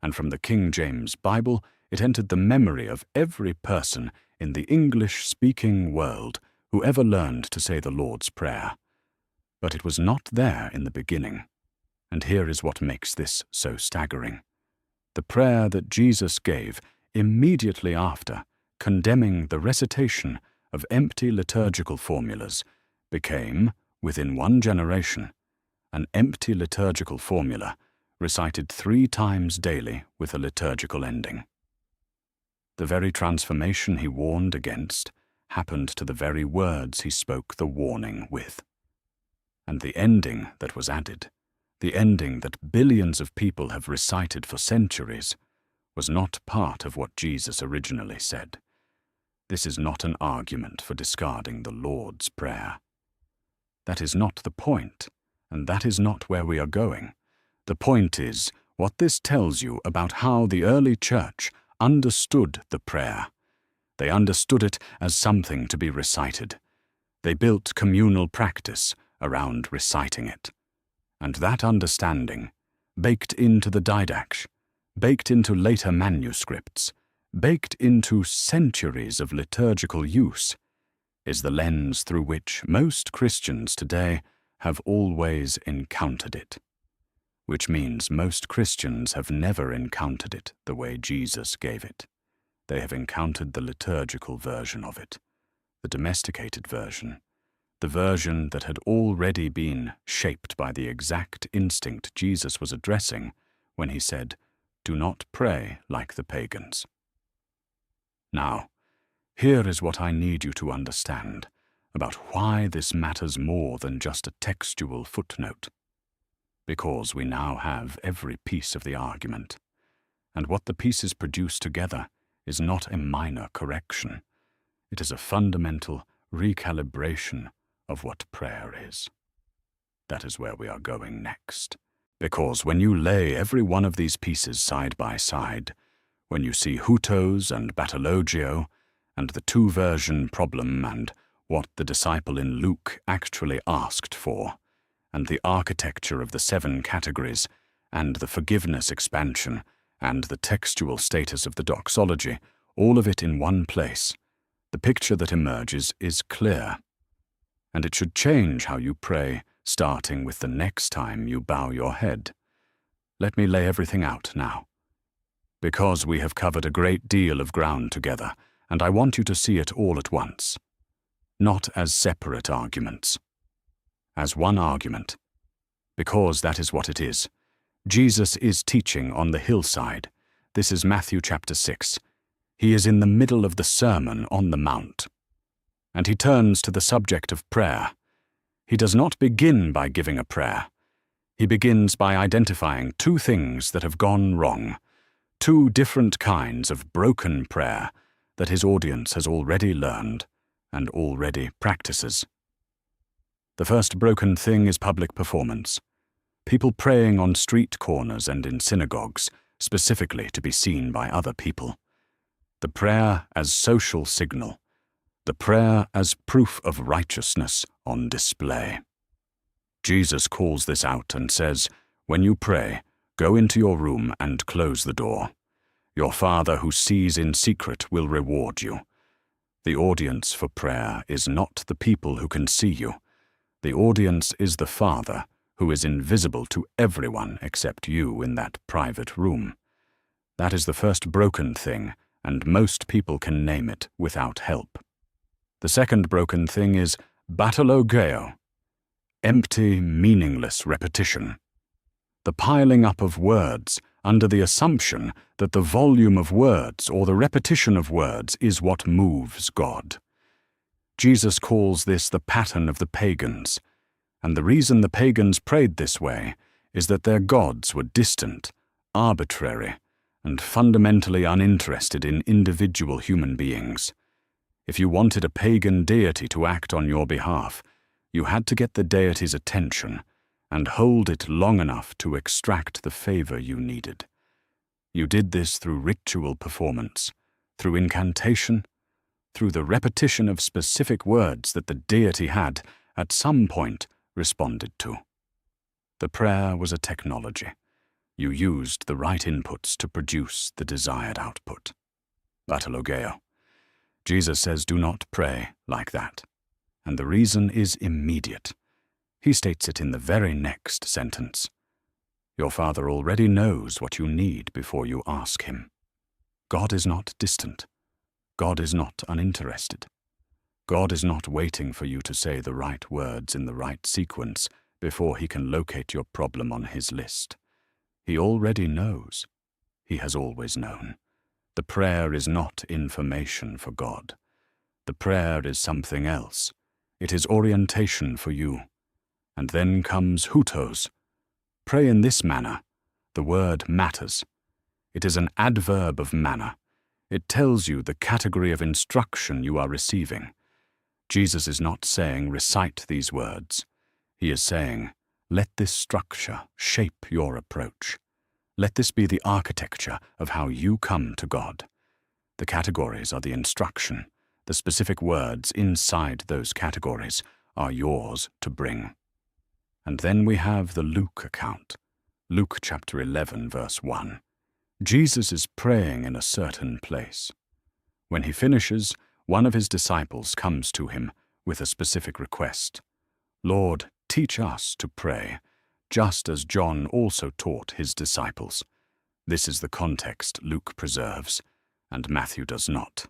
And from the King James Bible it entered the memory of every person in the English-speaking world who ever learned to say the Lord's Prayer. But it was not there in the beginning, and here is what makes this so staggering. The prayer that Jesus gave immediately after condemning the recitation of empty liturgical formulas became, within 1 generation, an empty liturgical formula recited 3 times daily with a liturgical ending. The very transformation he warned against happened to the very words he spoke the warning with. And the ending that was added, the ending that billions of people have recited for centuries, was not part of what Jesus originally said. This is not an argument for discarding the Lord's Prayer. That is not the point, and that is not where we are going. The point is what this tells you about how the early church understood the prayer. They understood it as something to be recited. They built communal practice around reciting it. And that understanding, baked into the didache, baked into later manuscripts, baked into centuries of liturgical use, is the lens through which most Christians today have always encountered it. Which means most Christians have never encountered it the way Jesus gave it. They have encountered the liturgical version of it, the domesticated version, the version that had already been shaped by the exact instinct Jesus was addressing when he said, "Do not pray like the pagans." Now, here is what I need you to understand about why this matters more than just a textual footnote. Because we now have every piece of the argument. And what the pieces produce together is not a minor correction. It is a fundamental recalibration of what prayer is. That is where we are going next. Because when you lay every one of these pieces side by side, when you see hutos and batologio, and the two-version problem and what the disciple in Luke actually asked for, and the architecture of the 7 categories, and the forgiveness expansion, and the textual status of the doxology, all of it in one place, the picture that emerges is clear. And it should change how you pray, starting with the next time you bow your head. Let me lay everything out now. Because we have covered a great deal of ground together, and I want you to see it all at once. Not as separate arguments. As one argument. Because that is what it is. Jesus is teaching on the hillside. This is Matthew chapter 6. He is in the middle of the Sermon on the Mount. And he turns to the subject of prayer. He does not begin by giving a prayer. He begins by identifying 2 things that have gone wrong, 2 different kinds of broken prayer that his audience has already learned and already practices. The first broken thing is public performance. People praying on street corners and in synagogues, specifically to be seen by other people. The prayer as social signal. The prayer as proof of righteousness on display. Jesus calls this out and says, "When you pray, go into your room and close the door. Your Father who sees in secret will reward you." The audience for prayer is not the people who can see you. The audience is the Father who is invisible to everyone except you in that private room. That is the first broken thing, and most people can name it without help. The second broken thing is batologeo, empty, meaningless repetition. The piling up of words under the assumption that the volume of words or the repetition of words is what moves God. Jesus calls this the pattern of the pagans, and the reason the pagans prayed this way is that their gods were distant, arbitrary, and fundamentally uninterested in individual human beings. If you wanted a pagan deity to act on your behalf, you had to get the deity's attention and hold it long enough to extract the favor you needed. You did this through ritual performance, through incantation, through the repetition of specific words that the deity had, at some point, responded to. The prayer was a technology. You used the right inputs to produce the desired output. Batologeo. Jesus says, do not pray like that. And the reason is immediate. He states it in the very next sentence. Your Father already knows what you need before you ask him. God is not distant. God is not uninterested. God is not waiting for you to say the right words in the right sequence before he can locate your problem on his list. He already knows. He has always known. The prayer is not information for God. The prayer is something else. It is orientation for you. And then comes hutos. Pray in this manner. The word matters. It is an adverb of manner. It tells you the category of instruction you are receiving. Jesus is not saying recite these words. He is saying, let this structure shape your approach. Let this be the architecture of how you come to God. The categories are the instruction. The specific words inside those categories are yours to bring. And then we have the Luke account. Luke chapter 11, verse 1. Jesus is praying in a certain place. When he finishes, one of his disciples comes to him with a specific request. Lord, teach us to pray, just as John also taught his disciples. This is the context Luke preserves, and Matthew does not.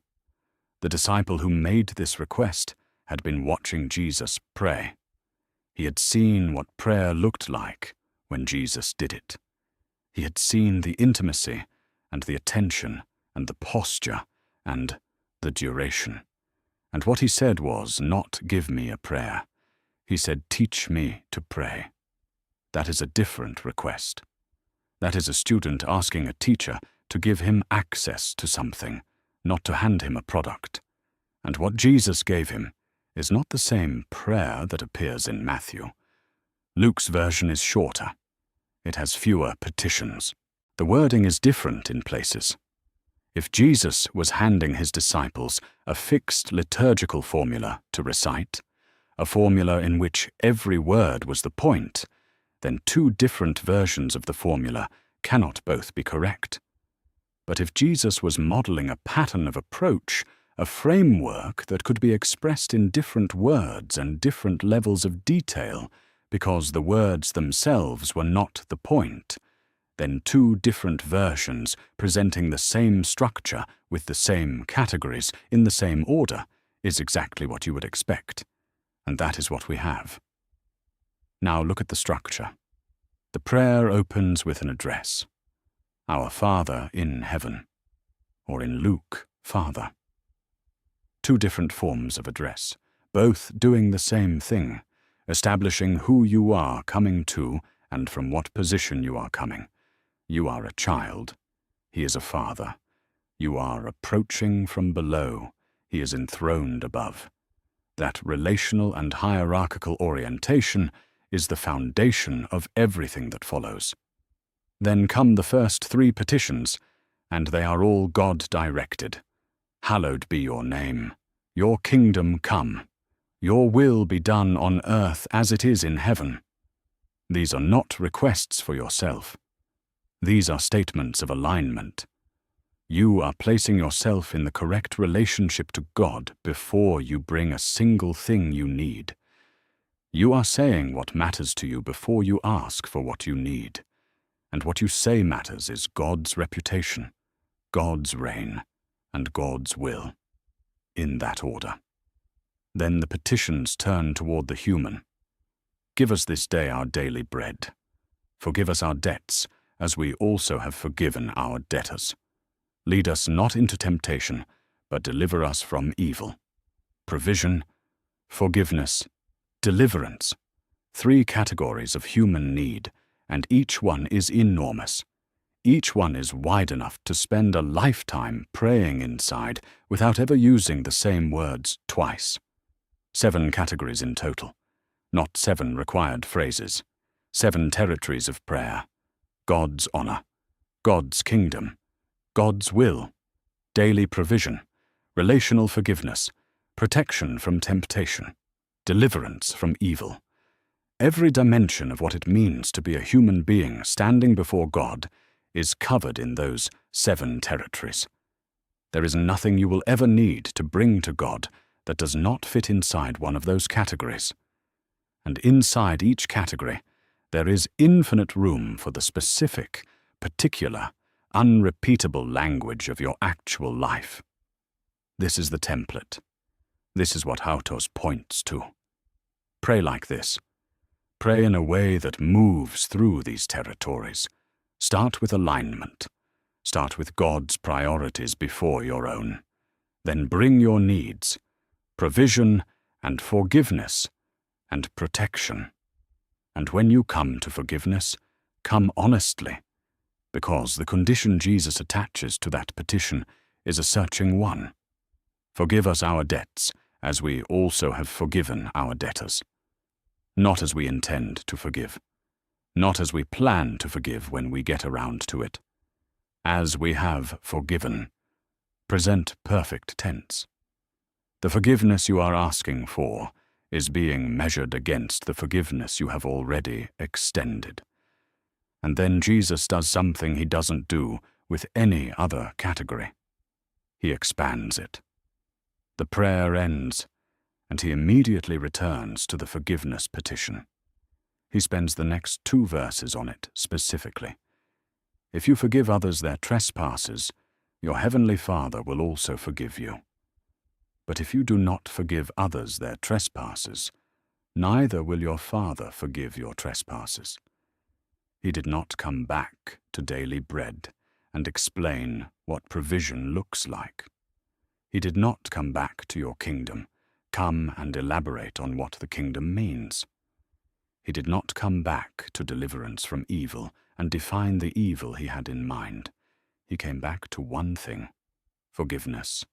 The disciple who made this request had been watching Jesus pray. He had seen what prayer looked like when Jesus did it. He had seen the intimacy and the attention and the posture and the duration. And what he said was not give me a prayer. He said teach me to pray. That is a different request. That is a student asking a teacher to give him access to something, not to hand him a product. And what Jesus gave him is not the same prayer that appears in Matthew. Luke's version is shorter. It has fewer petitions. The wording is different in places. If Jesus was handing his disciples a fixed liturgical formula to recite, a formula in which every word was the point, then two different versions of the formula cannot both be correct. But if Jesus was modeling a pattern of approach, a framework that could be expressed in different words and different levels of detail, because the words themselves were not the point, then two different versions presenting the same structure with the same categories in the same order is exactly what you would expect. And that is what we have. Now look at the structure. The prayer opens with an address. Our Father in heaven, or in Luke, Father. Two different forms of address, both doing the same thing, establishing who you are coming to and from what position you are coming. You are a child. He is a father. You are approaching from below. He is enthroned above. That relational and hierarchical orientation is the foundation of everything that follows. Then come the first three petitions, and they are all God-directed. Hallowed be your name. Your kingdom come. Your will be done on earth as it is in heaven. These are not requests for yourself. These are statements of alignment. You are placing yourself in the correct relationship to God before you bring a single thing you need. You are saying what matters to you before you ask for what you need. And what you say matters is God's reputation, God's reign, and God's will. In that order. Then the petitions turn toward the human. Give us this day our daily bread. Forgive us our debts, as we also have forgiven our debtors. Lead us not into temptation, but deliver us from evil. Provision, forgiveness, deliverance. Three categories of human need, and each one is enormous. Each one is wide enough to spend a lifetime praying inside without ever using the same words twice. 7 categories in total, not 7 required phrases. 7 territories of prayer. God's honor, God's kingdom, God's will, daily provision, relational forgiveness, protection from temptation, deliverance from evil. Every dimension of what it means to be a human being standing before God is covered in those 7 territories. There is nothing you will ever need to bring to God that does not fit inside one of those categories. And inside each category, there is infinite room for the specific, particular, unrepeatable language of your actual life. This is the template. This is what Hautos points to. Pray like this. Pray in a way that moves through these territories. Start with alignment. Start with God's priorities before your own. Then bring your needs, provision and forgiveness and protection. And when you come to forgiveness, come honestly, because the condition Jesus attaches to that petition is a searching one. Forgive us our debts, as we also have forgiven our debtors. Not as we intend to forgive, not as we plan to forgive when we get around to it. As we have forgiven. Present perfect tense. The forgiveness you are asking for is being measured against the forgiveness you have already extended. And then Jesus does something he doesn't do with any other category. He expands it. The prayer ends, and he immediately returns to the forgiveness petition. He spends the next 2 verses on it specifically. If you forgive others their trespasses, your heavenly Father will also forgive you. But if you do not forgive others their trespasses, neither will your Father forgive your trespasses. He did not come back to daily bread and explain what provision looks like. He did not come back to your kingdom, come and elaborate on what the kingdom means. He did not come back to deliverance from evil and define the evil he had in mind. He came back to one thing: forgiveness.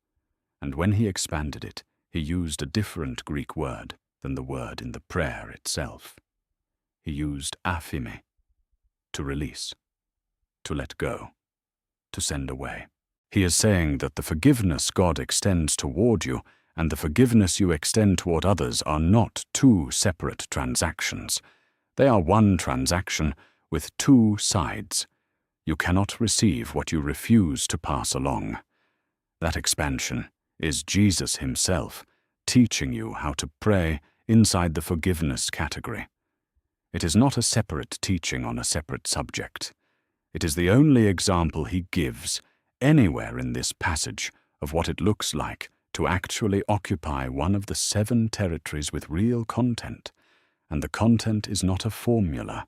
And when he expanded it, he used a different Greek word than the word in the prayer itself. He used aphime, to release, to let go, to send away. He is saying that the forgiveness God extends toward you and the forgiveness you extend toward others are not two separate transactions. They are one transaction with two sides. You cannot receive what you refuse to pass along. That expansion is Jesus himself teaching you how to pray inside the forgiveness category. It is not a separate teaching on a separate subject. It is the only example he gives anywhere in this passage of what it looks like to actually occupy one of the 7 territories with real content. And the content is not a formula.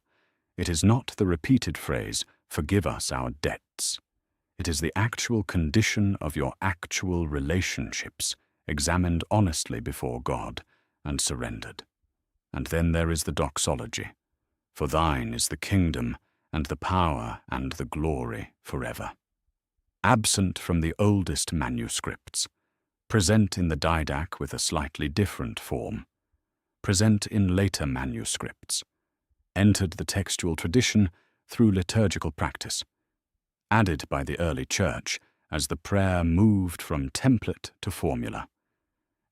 It is not the repeated phrase, "Forgive us our debts." It is the actual condition of your actual relationships, examined honestly before God and surrendered. And then there is the doxology. For thine is the kingdom and the power and the glory forever. Absent from the oldest manuscripts, present in the didache with a slightly different form, present in later manuscripts, entered the textual tradition through liturgical practice, added by the early church as the prayer moved from template to formula,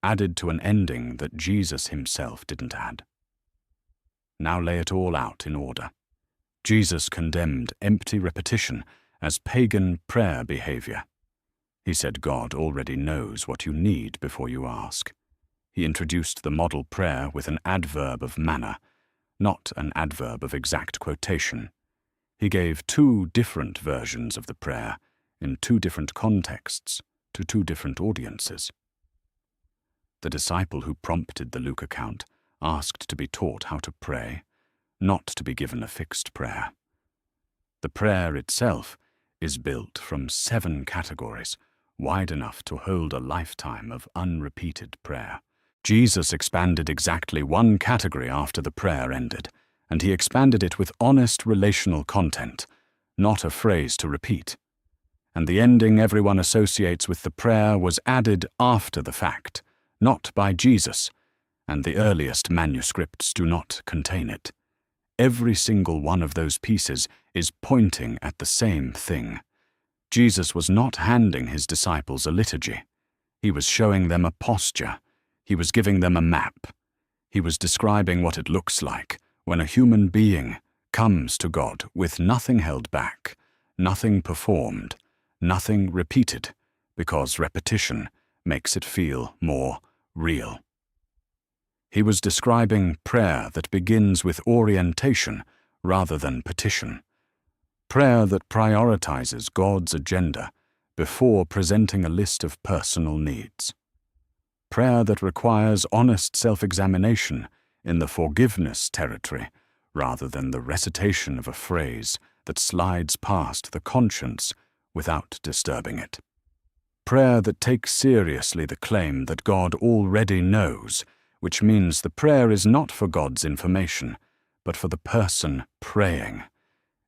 added to an ending that Jesus himself didn't add. Now lay it all out in order. Jesus condemned empty repetition as pagan prayer behavior. He said God already knows what you need before you ask. He introduced the model prayer with an adverb of manner, not an adverb of exact quotation. He gave 2 different versions of the prayer in 2 different contexts to 2 different audiences. The disciple who prompted the Luke account asked to be taught how to pray, not to be given a fixed prayer. The prayer itself is built from 7 categories, wide enough to hold a lifetime of unrepeated prayer. Jesus expanded exactly 1 category after the prayer ended, and he expanded it with honest relational content, not a phrase to repeat. And the ending everyone associates with the prayer was added after the fact, not by Jesus, and the earliest manuscripts do not contain it. Every single one of those pieces is pointing at the same thing. Jesus was not handing his disciples a liturgy. He was showing them a posture. He was giving them a map. He was describing what it looks like when a human being comes to God with nothing held back, nothing performed, nothing repeated, because repetition makes it feel more real. He was describing prayer that begins with orientation rather than petition. Prayer that prioritizes God's agenda before presenting a list of personal needs. Prayer that requires honest self-examination in the forgiveness territory rather than the recitation of a phrase that slides past the conscience without disturbing it. Prayer that takes seriously the claim that God already knows, which means the prayer is not for God's information, but for the person praying.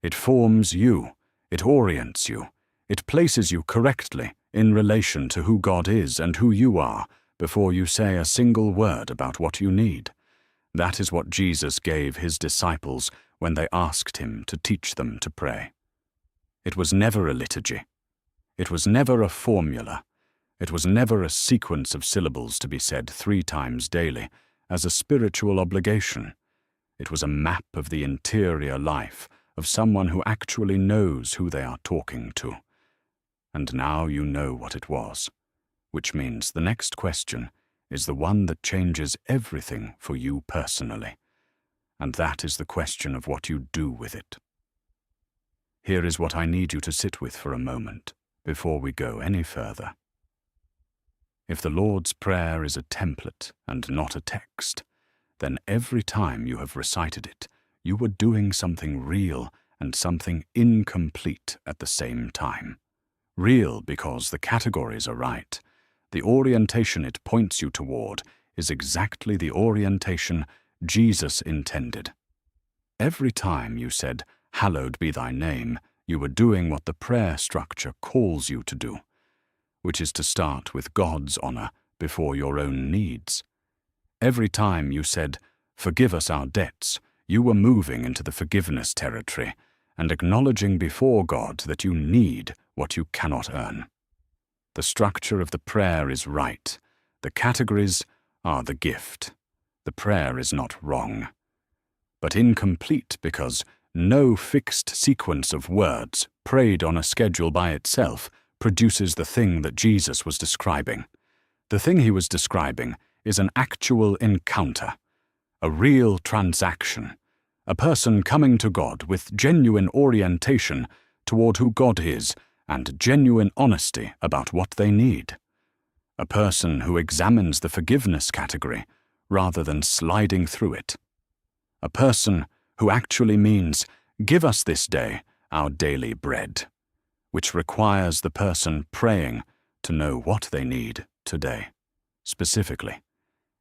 It forms you, it orients you, it places you correctly in relation to who God is and who you are before you say a single word about what you need. That is what Jesus gave his disciples when they asked him to teach them to pray. It was never a liturgy. It was never a formula. It was never a sequence of syllables to be said 3 times daily as a spiritual obligation. It was a map of the interior life of someone who actually knows who they are talking to. And now you know what it was, which means the next question is the one that changes everything for you personally, and that is the question of what you do with it. Here is what I need you to sit with for a moment before we go any further. If the Lord's Prayer is a template and not a text, then every time you have recited it, you were doing something real and something incomplete at the same time. Real because the categories are right. The orientation it points you toward is exactly the orientation Jesus intended. Every time you said, "Hallowed be thy name," you were doing what the prayer structure calls you to do, which is to start with God's honor before your own needs. Every time you said, "Forgive us our debts," you were moving into the forgiveness territory and acknowledging before God that you need what you cannot earn. The structure of the prayer is right. The categories are the gift. The prayer is not wrong, but incomplete because no fixed sequence of words prayed on a schedule by itself produces the thing that Jesus was describing. The thing he was describing is an actual encounter, a real transaction, a person coming to God with genuine orientation toward who God is and genuine honesty about what they need. A person who examines the forgiveness category rather than sliding through it. A person who actually means, "Give us this day our daily bread," which requires the person praying to know what they need today, specifically,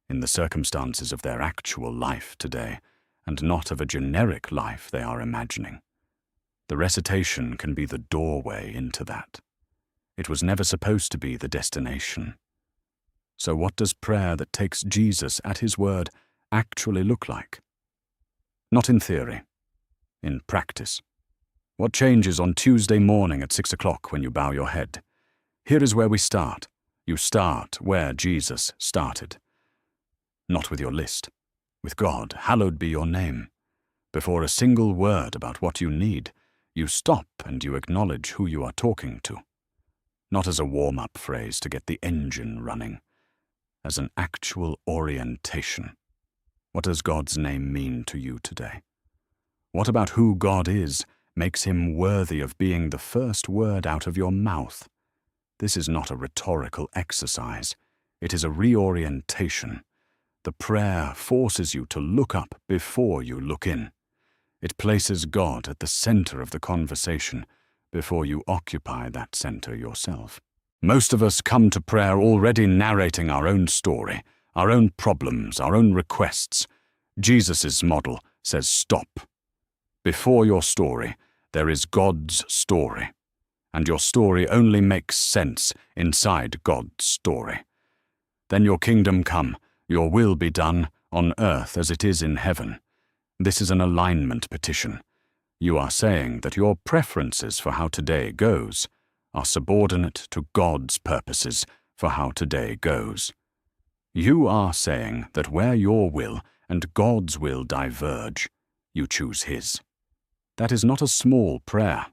in the circumstances of their actual life today, and not of a generic life they are imagining. The recitation can be the doorway into that. It was never supposed to be the destination. So what does prayer that takes Jesus at his word actually look like? Not in theory, in practice. What changes on Tuesday morning at 6 o'clock when you bow your head? Here is where we start. You start where Jesus started. Not with your list. With God, hallowed be your name. Before a single word about what you need, you stop and you acknowledge who you are talking to. Not as a warm-up phrase to get the engine running, as an actual orientation. What does God's name mean to you today? What about who God is makes him worthy of being the first word out of your mouth? This is not a rhetorical exercise. It is a reorientation. The prayer forces you to look up before you look in. It places God at the center of the conversation before you occupy that center yourself. Most of us come to prayer already narrating our own story, our own problems, our own requests. Jesus' model says stop. Before your story, there is God's story, and your story only makes sense inside God's story. Then your kingdom come, your will be done on earth as it is in heaven. This is an alignment petition. You are saying that your preferences for how today goes are subordinate to God's purposes for how today goes. You are saying that where your will and God's will diverge, you choose his. That is not a small prayer.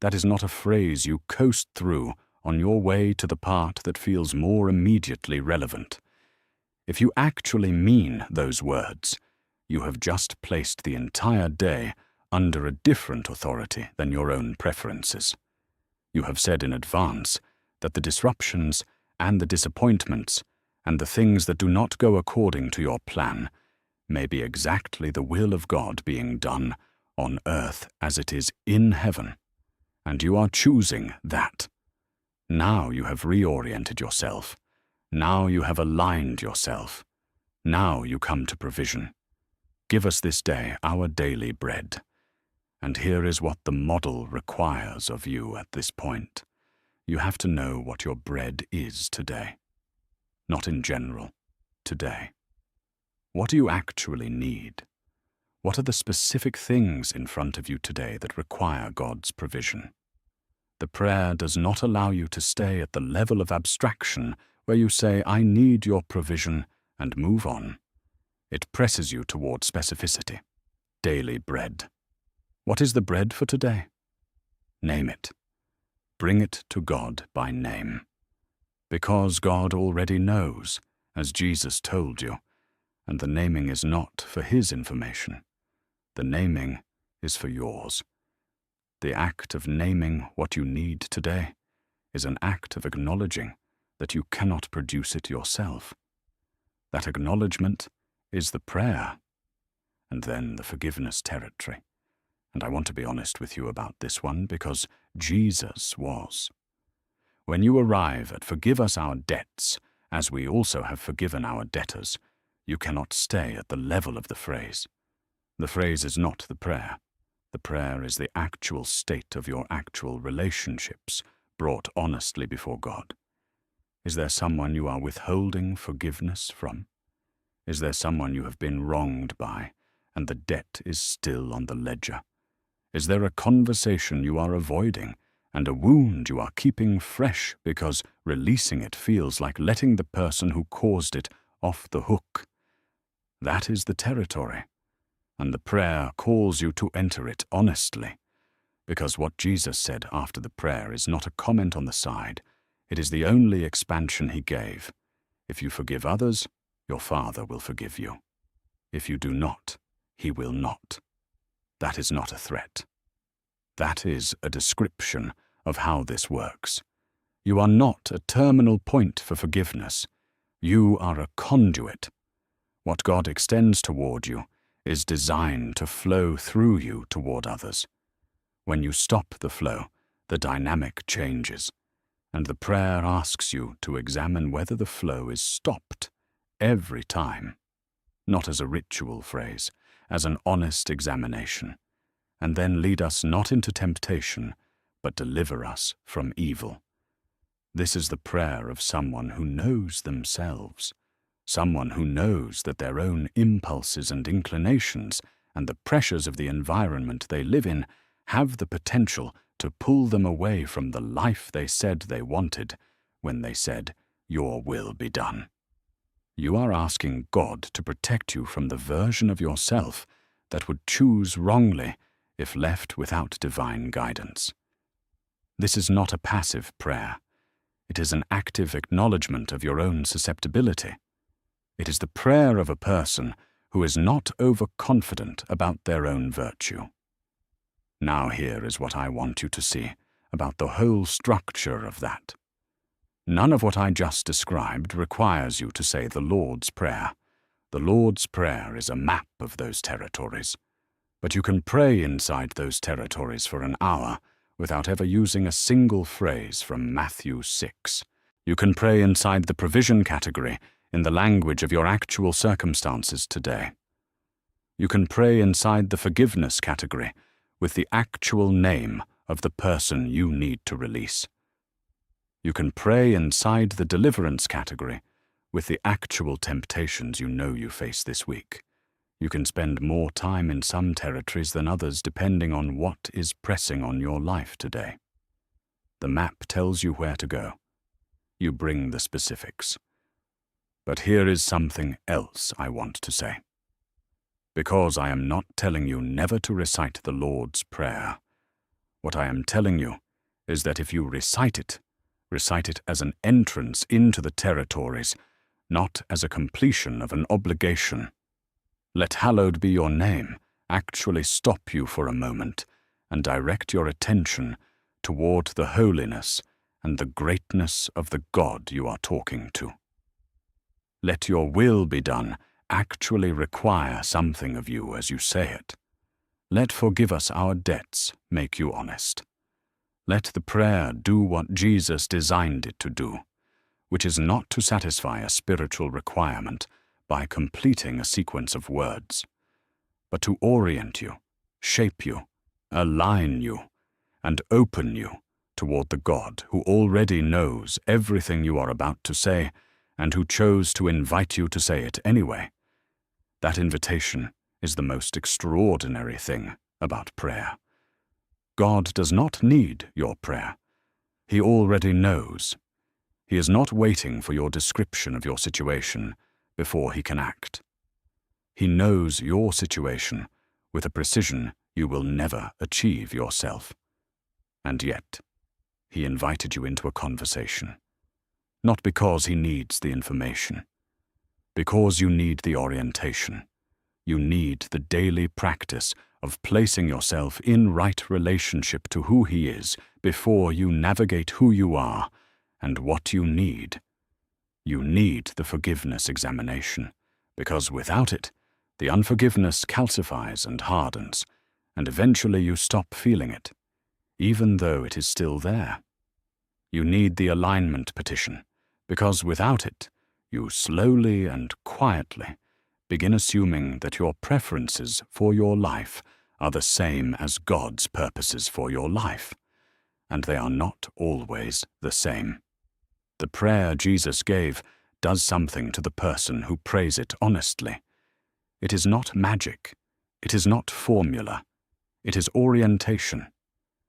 That is not a phrase you coast through on your way to the part that feels more immediately relevant. If you actually mean those words, you have just placed the entire day under a different authority than your own preferences. You have said in advance that the disruptions and the disappointments and the things that do not go according to your plan may be exactly the will of God being done on earth as it is in heaven, and you are choosing that. Now you have reoriented yourself. Now you have aligned yourself. Now you come to provision. Give us this day our daily bread. And here is what the model requires of you at this point. You have to know what your bread is today. Not in general, today. What do you actually need? What are the specific things in front of you today that require God's provision? The prayer does not allow you to stay at the level of abstraction where you say, "I need your provision," and move on. It presses you toward specificity. Daily bread. What is the bread for today? Name it. Bring it to God by name. Because God already knows, as Jesus told you, and the naming is not for his information. The naming is for yours. The act of naming what you need today is an act of acknowledging that you cannot produce it yourself. That acknowledgement is the prayer, and then the forgiveness territory. And I want to be honest with you about this one because Jesus was. When you arrive at "forgive us our debts, as we also have forgiven our debtors," you cannot stay at the level of the phrase. The phrase is not the prayer. The prayer is the actual state of your actual relationships, brought honestly before God. Is there someone you are withholding forgiveness from? Is there someone you have been wronged by, and the debt is still on the ledger? Is there a conversation you are avoiding, and a wound you are keeping fresh because releasing it feels like letting the person who caused it off the hook? That is the territory, and the prayer calls you to enter it honestly, because what Jesus said after the prayer is not a comment on the side. It is the only expansion he gave. If you forgive others, your Father will forgive you. If you do not, he will not. That is not a threat. That is a description of how this works. You are not a terminal point for forgiveness. You are a conduit. What God extends toward you is designed to flow through you toward others. When you stop the flow, the dynamic changes, and the prayer asks you to examine whether the flow is stopped every time, not as a ritual phrase, as an honest examination, and then lead us not into temptation, but deliver us from evil. This is the prayer of someone who knows themselves, someone who knows that their own impulses and inclinations and the pressures of the environment they live in have the potential to pull them away from the life they said they wanted when they said, "Your will be done." You are asking God to protect you from the version of yourself that would choose wrongly if left without divine guidance. This is not a passive prayer. It is an active acknowledgement of your own susceptibility. It is the prayer of a person who is not overconfident about their own virtue. Now here is what I want you to see about the whole structure of that. None of what I just described requires you to say the Lord's Prayer. The Lord's Prayer is a map of those territories. But you can pray inside those territories for an hour without ever using a single phrase from Matthew 6. You can pray inside the provision category in the language of your actual circumstances today. You can pray inside the forgiveness category with the actual name of the person you need to release. You can pray inside the deliverance category with the actual temptations you know you face this week. You can spend more time in some territories than others depending on what is pressing on your life today. The map tells you where to go. You bring the specifics. But here is something else I want to say. Because I am not telling you never to recite the Lord's Prayer, what I am telling you is that if you recite it as an entrance into the territories, not as a completion of an obligation. Let hallowed be your name actually stop you for a moment and direct your attention toward the holiness and the greatness of the God you are talking to. Let your will be done actually require something of you as you say it. Let forgive us our debts make you honest. Let the prayer do what Jesus designed it to do, which is not to satisfy a spiritual requirement by completing a sequence of words, but to orient you, shape you, align you, and open you toward the God who already knows everything you are about to say and who chose to invite you to say it anyway. That invitation is the most extraordinary thing about prayer. God does not need your prayer. He already knows. He is not waiting for your description of your situation before he can act. He knows your situation with a precision you will never achieve yourself. And yet, he invited you into a conversation, not because he needs the information, because you need the orientation. You need the daily practice of placing yourself in right relationship to who he is before you navigate who you are and what you need. You need the forgiveness examination, because without it, the unforgiveness calcifies and hardens, and eventually you stop feeling it, even though it is still there. You need the alignment petition, because without it, you slowly and quietly begin assuming that your preferences for your life are the same as God's purposes for your life, and they are not always the same. The prayer Jesus gave does something to the person who prays it honestly. It is not magic. It is not formula. It is orientation.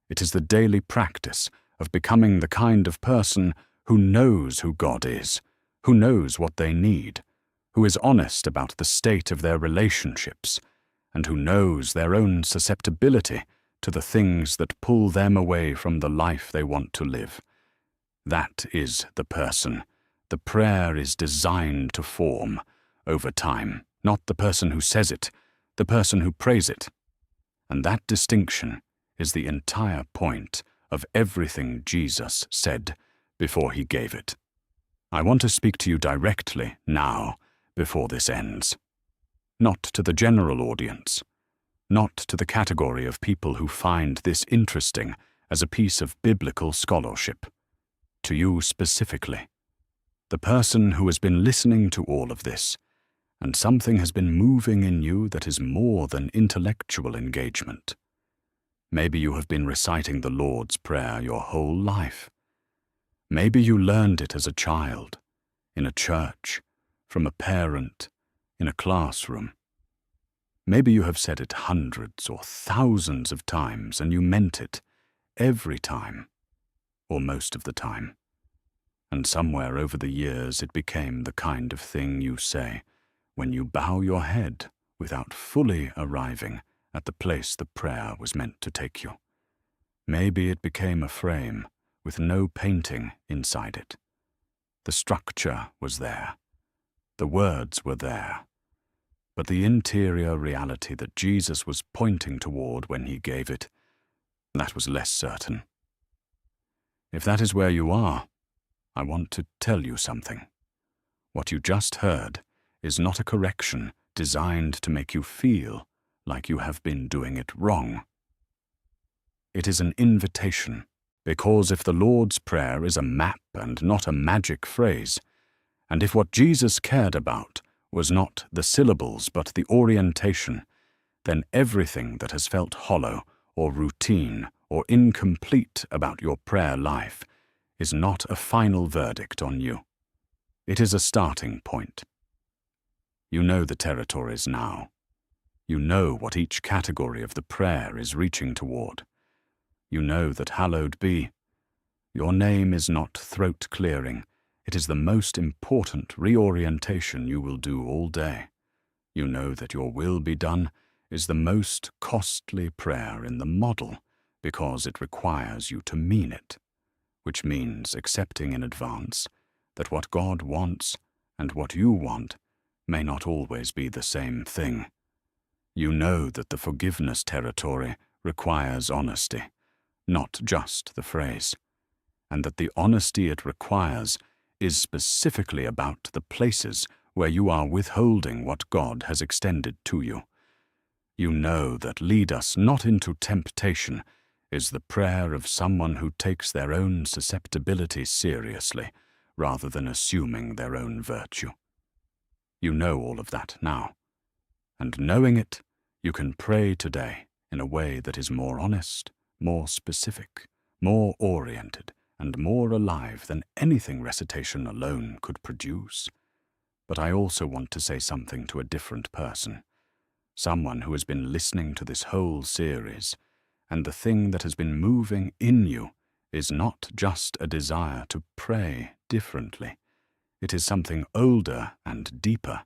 It is the daily practice of becoming the kind of person who knows who God is, who knows what they need, who is honest about the state of their relationships, and who knows their own susceptibility to the things that pull them away from the life they want to live. That is the person the prayer is designed to form over time, not the person who says it, the person who prays it. And that distinction is the entire point of everything Jesus said before he gave it. I want to speak to you directly now, before this ends. Not to the general audience, not to the category of people who find this interesting as a piece of biblical scholarship. To you specifically, the person who has been listening to all of this, and something has been moving in you that is more than intellectual engagement. Maybe you have been reciting the Lord's Prayer your whole life. Maybe you learned it as a child, in a church, from a parent, in a classroom. Maybe you have said it hundreds or thousands of times and you meant it every time, or most of the time. And somewhere over the years it became the kind of thing you say when you bow your head without fully arriving at the place the prayer was meant to take you. Maybe it became a frame with no painting inside it. The structure was there. The words were there. But the interior reality that Jesus was pointing toward when he gave it, that was less certain. If that is where you are, I want to tell you something. What you just heard is not a correction designed to make you feel like you have been doing it wrong. It is an invitation, because if the Lord's Prayer is a map and not a magic phrase, and if what Jesus cared about was not the syllables but the orientation, then everything that has felt hollow or routine or incomplete about your prayer life is not a final verdict on you. It is a starting point. You know the territories now. You know what each category of the prayer is reaching toward. You know that hallowed be. Your name is not throat-clearing. It is the most important reorientation you will do all day. You know that your will be done is the most costly prayer in the model because it requires you to mean it, which means accepting in advance that what God wants and what you want may not always be the same thing. You know that the forgiveness territory requires honesty, not just the phrase, and that the honesty it requires is specifically about the places where you are withholding what God has extended to you. You know that lead us not into temptation is the prayer of someone who takes their own susceptibility seriously rather than assuming their own virtue. You know all of that now, and knowing it, you can pray today in a way that is more honest, more specific, more oriented, and more alive than anything recitation alone could produce. But I also want to say something to a different person, someone who has been listening to this whole series, and the thing that has been moving in you is not just a desire to pray differently. It is something older and deeper,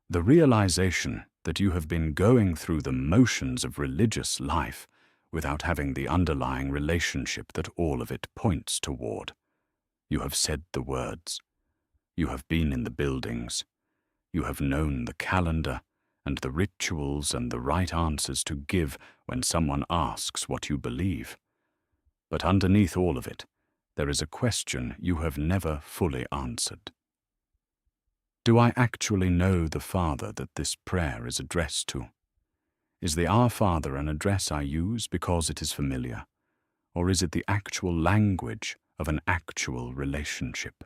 the realization that you have been going through the motions of religious life without having the underlying relationship that all of it points toward. You have said the words. You have been in the buildings. You have known the calendar and the rituals and the right answers to give when someone asks what you believe. But underneath all of it, there is a question you have never fully answered. Do I actually know the Father that this prayer is addressed to? Is the Our Father an address I use because it is familiar, or is it the actual language of an actual relationship?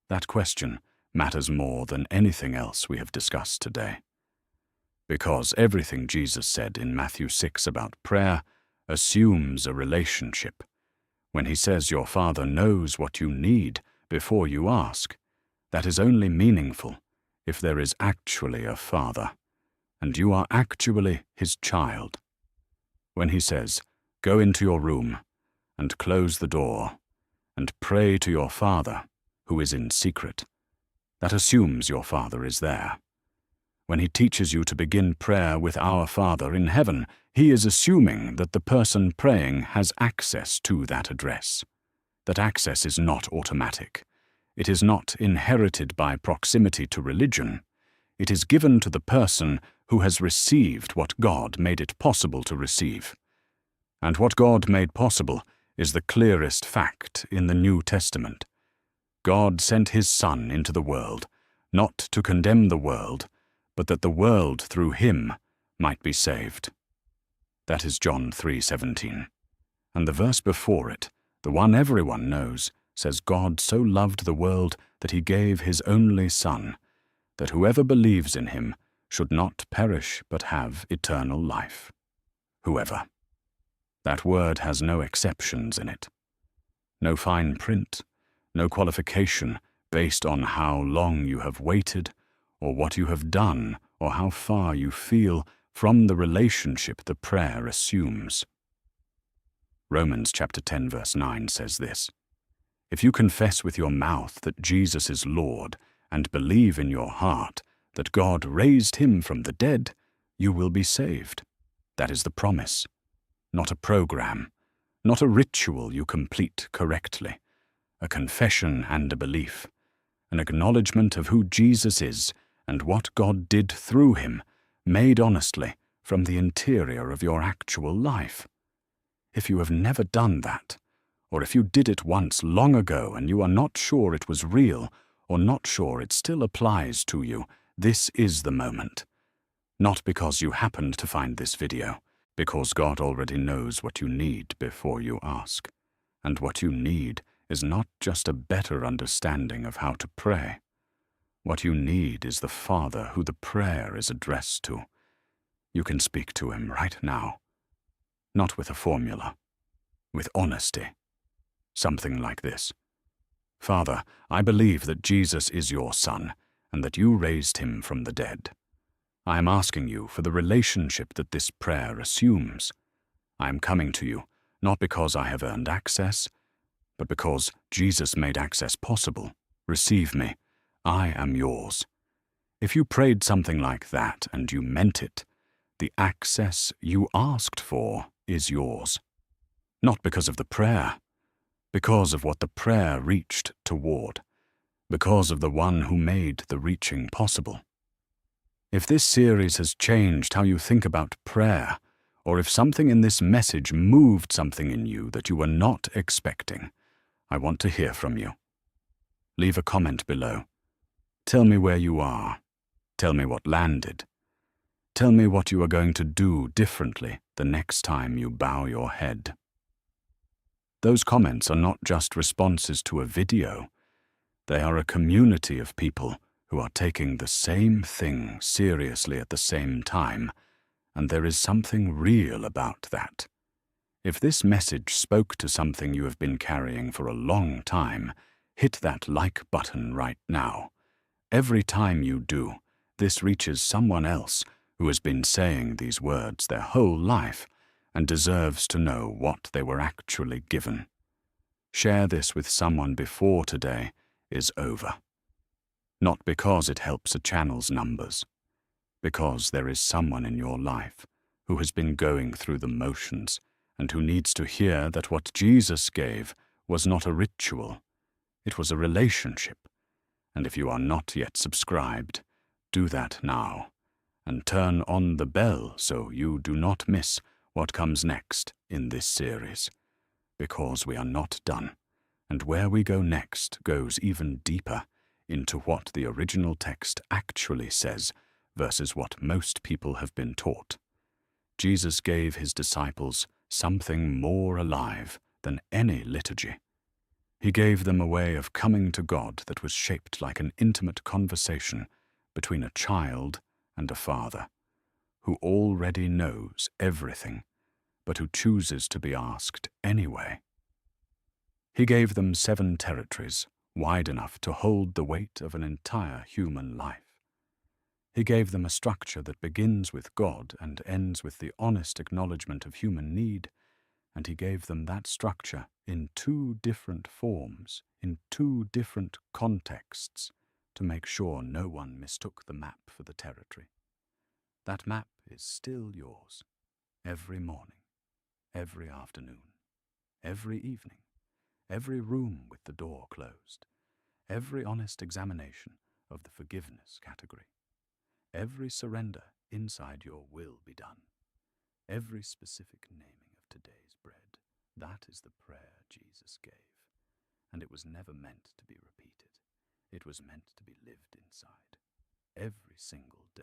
That question matters more than anything else we have discussed today. Because everything Jesus said in Matthew 6 about prayer assumes a relationship. When he says your Father knows what you need before you ask, that is only meaningful if there is actually a Father, and you are actually his child. When he says, go into your room and close the door and pray to your Father who is in secret, that assumes your Father is there. When he teaches you to begin prayer with Our Father in heaven, he is assuming that the person praying has access to that address. That access is not automatic. It is not inherited by proximity to religion. It is given to the person who has received what God made it possible to receive. And what God made possible is the clearest fact in the New Testament. God sent his Son into the world, not to condemn the world, but that the world through him might be saved. That is John 3:17. And the verse before it, the one everyone knows, says God so loved the world that he gave his only Son, that whoever believes in him should not perish but have eternal life. Whoever. That word has no exceptions in it. No fine print, no qualification based on how long you have waited, or what you have done, or how far you feel from the relationship the prayer assumes. Romans chapter 10 verse 9 says this, if you confess with your mouth that Jesus is Lord and believe in your heart that God raised him from the dead, you will be saved. That is the promise, not a program, not a ritual you complete correctly, a confession and a belief, an acknowledgement of who Jesus is and what God did through him, made honestly from the interior of your actual life. If you have never done that, or if you did it once long ago and you are not sure it was real, or not sure it still applies to you, this is the moment. Not because you happened to find this video, because God already knows what you need before you ask. And what you need is not just a better understanding of how to pray. What you need is the Father who the prayer is addressed to. You can speak to him right now. Not with a formula, with honesty. Something like this. Father, I believe that Jesus is your Son, and that you raised him from the dead. I am asking you for the relationship that this prayer assumes. I am coming to you, not because I have earned access, but because Jesus made access possible. Receive me. I am yours. If you prayed something like that and you meant it, the access you asked for is yours. Not because of the prayer, because of what the prayer reached toward, because of the one who made the reaching possible. If this series has changed how you think about prayer, or if something in this message moved something in you that you were not expecting, I want to hear from you. Leave a comment below. Tell me where you are. Tell me what landed. Tell me what you are going to do differently the next time you bow your head. Those comments are not just responses to a video. They are a community of people who are taking the same thing seriously at the same time, and there is something real about that. If this message spoke to something you have been carrying for a long time, hit that like button right now. Every time you do, this reaches someone else who has been saying these words their whole life and deserves to know what they were actually given. Share this with someone before today is over. Not because it helps a channel's numbers, because there is someone in your life who has been going through the motions and who needs to hear that what Jesus gave was not a ritual, it was a relationship. And if you are not yet subscribed, do that now, and turn on the bell so you do not miss what comes next in this series, because we are not done, and where we go next goes even deeper into what the original text actually says versus what most people have been taught. Jesus gave his disciples something more alive than any liturgy. He gave them a way of coming to God that was shaped like an intimate conversation between a child and a father, who already knows everything, but who chooses to be asked anyway. He gave them 7 territories, wide enough to hold the weight of an entire human life. He gave them a structure that begins with God and ends with the honest acknowledgement of human need, and he gave them that structure in 2 different forms, in 2 different contexts, to make sure no one mistook the map for the territory. That map is still yours, every morning, every afternoon, every evening, every room with the door closed, every honest examination of the forgiveness category, every surrender inside your will be done, every specific naming of today's bread. That is the prayer Jesus gave, and it was never meant to be repeated. It was meant to be lived inside, every single day.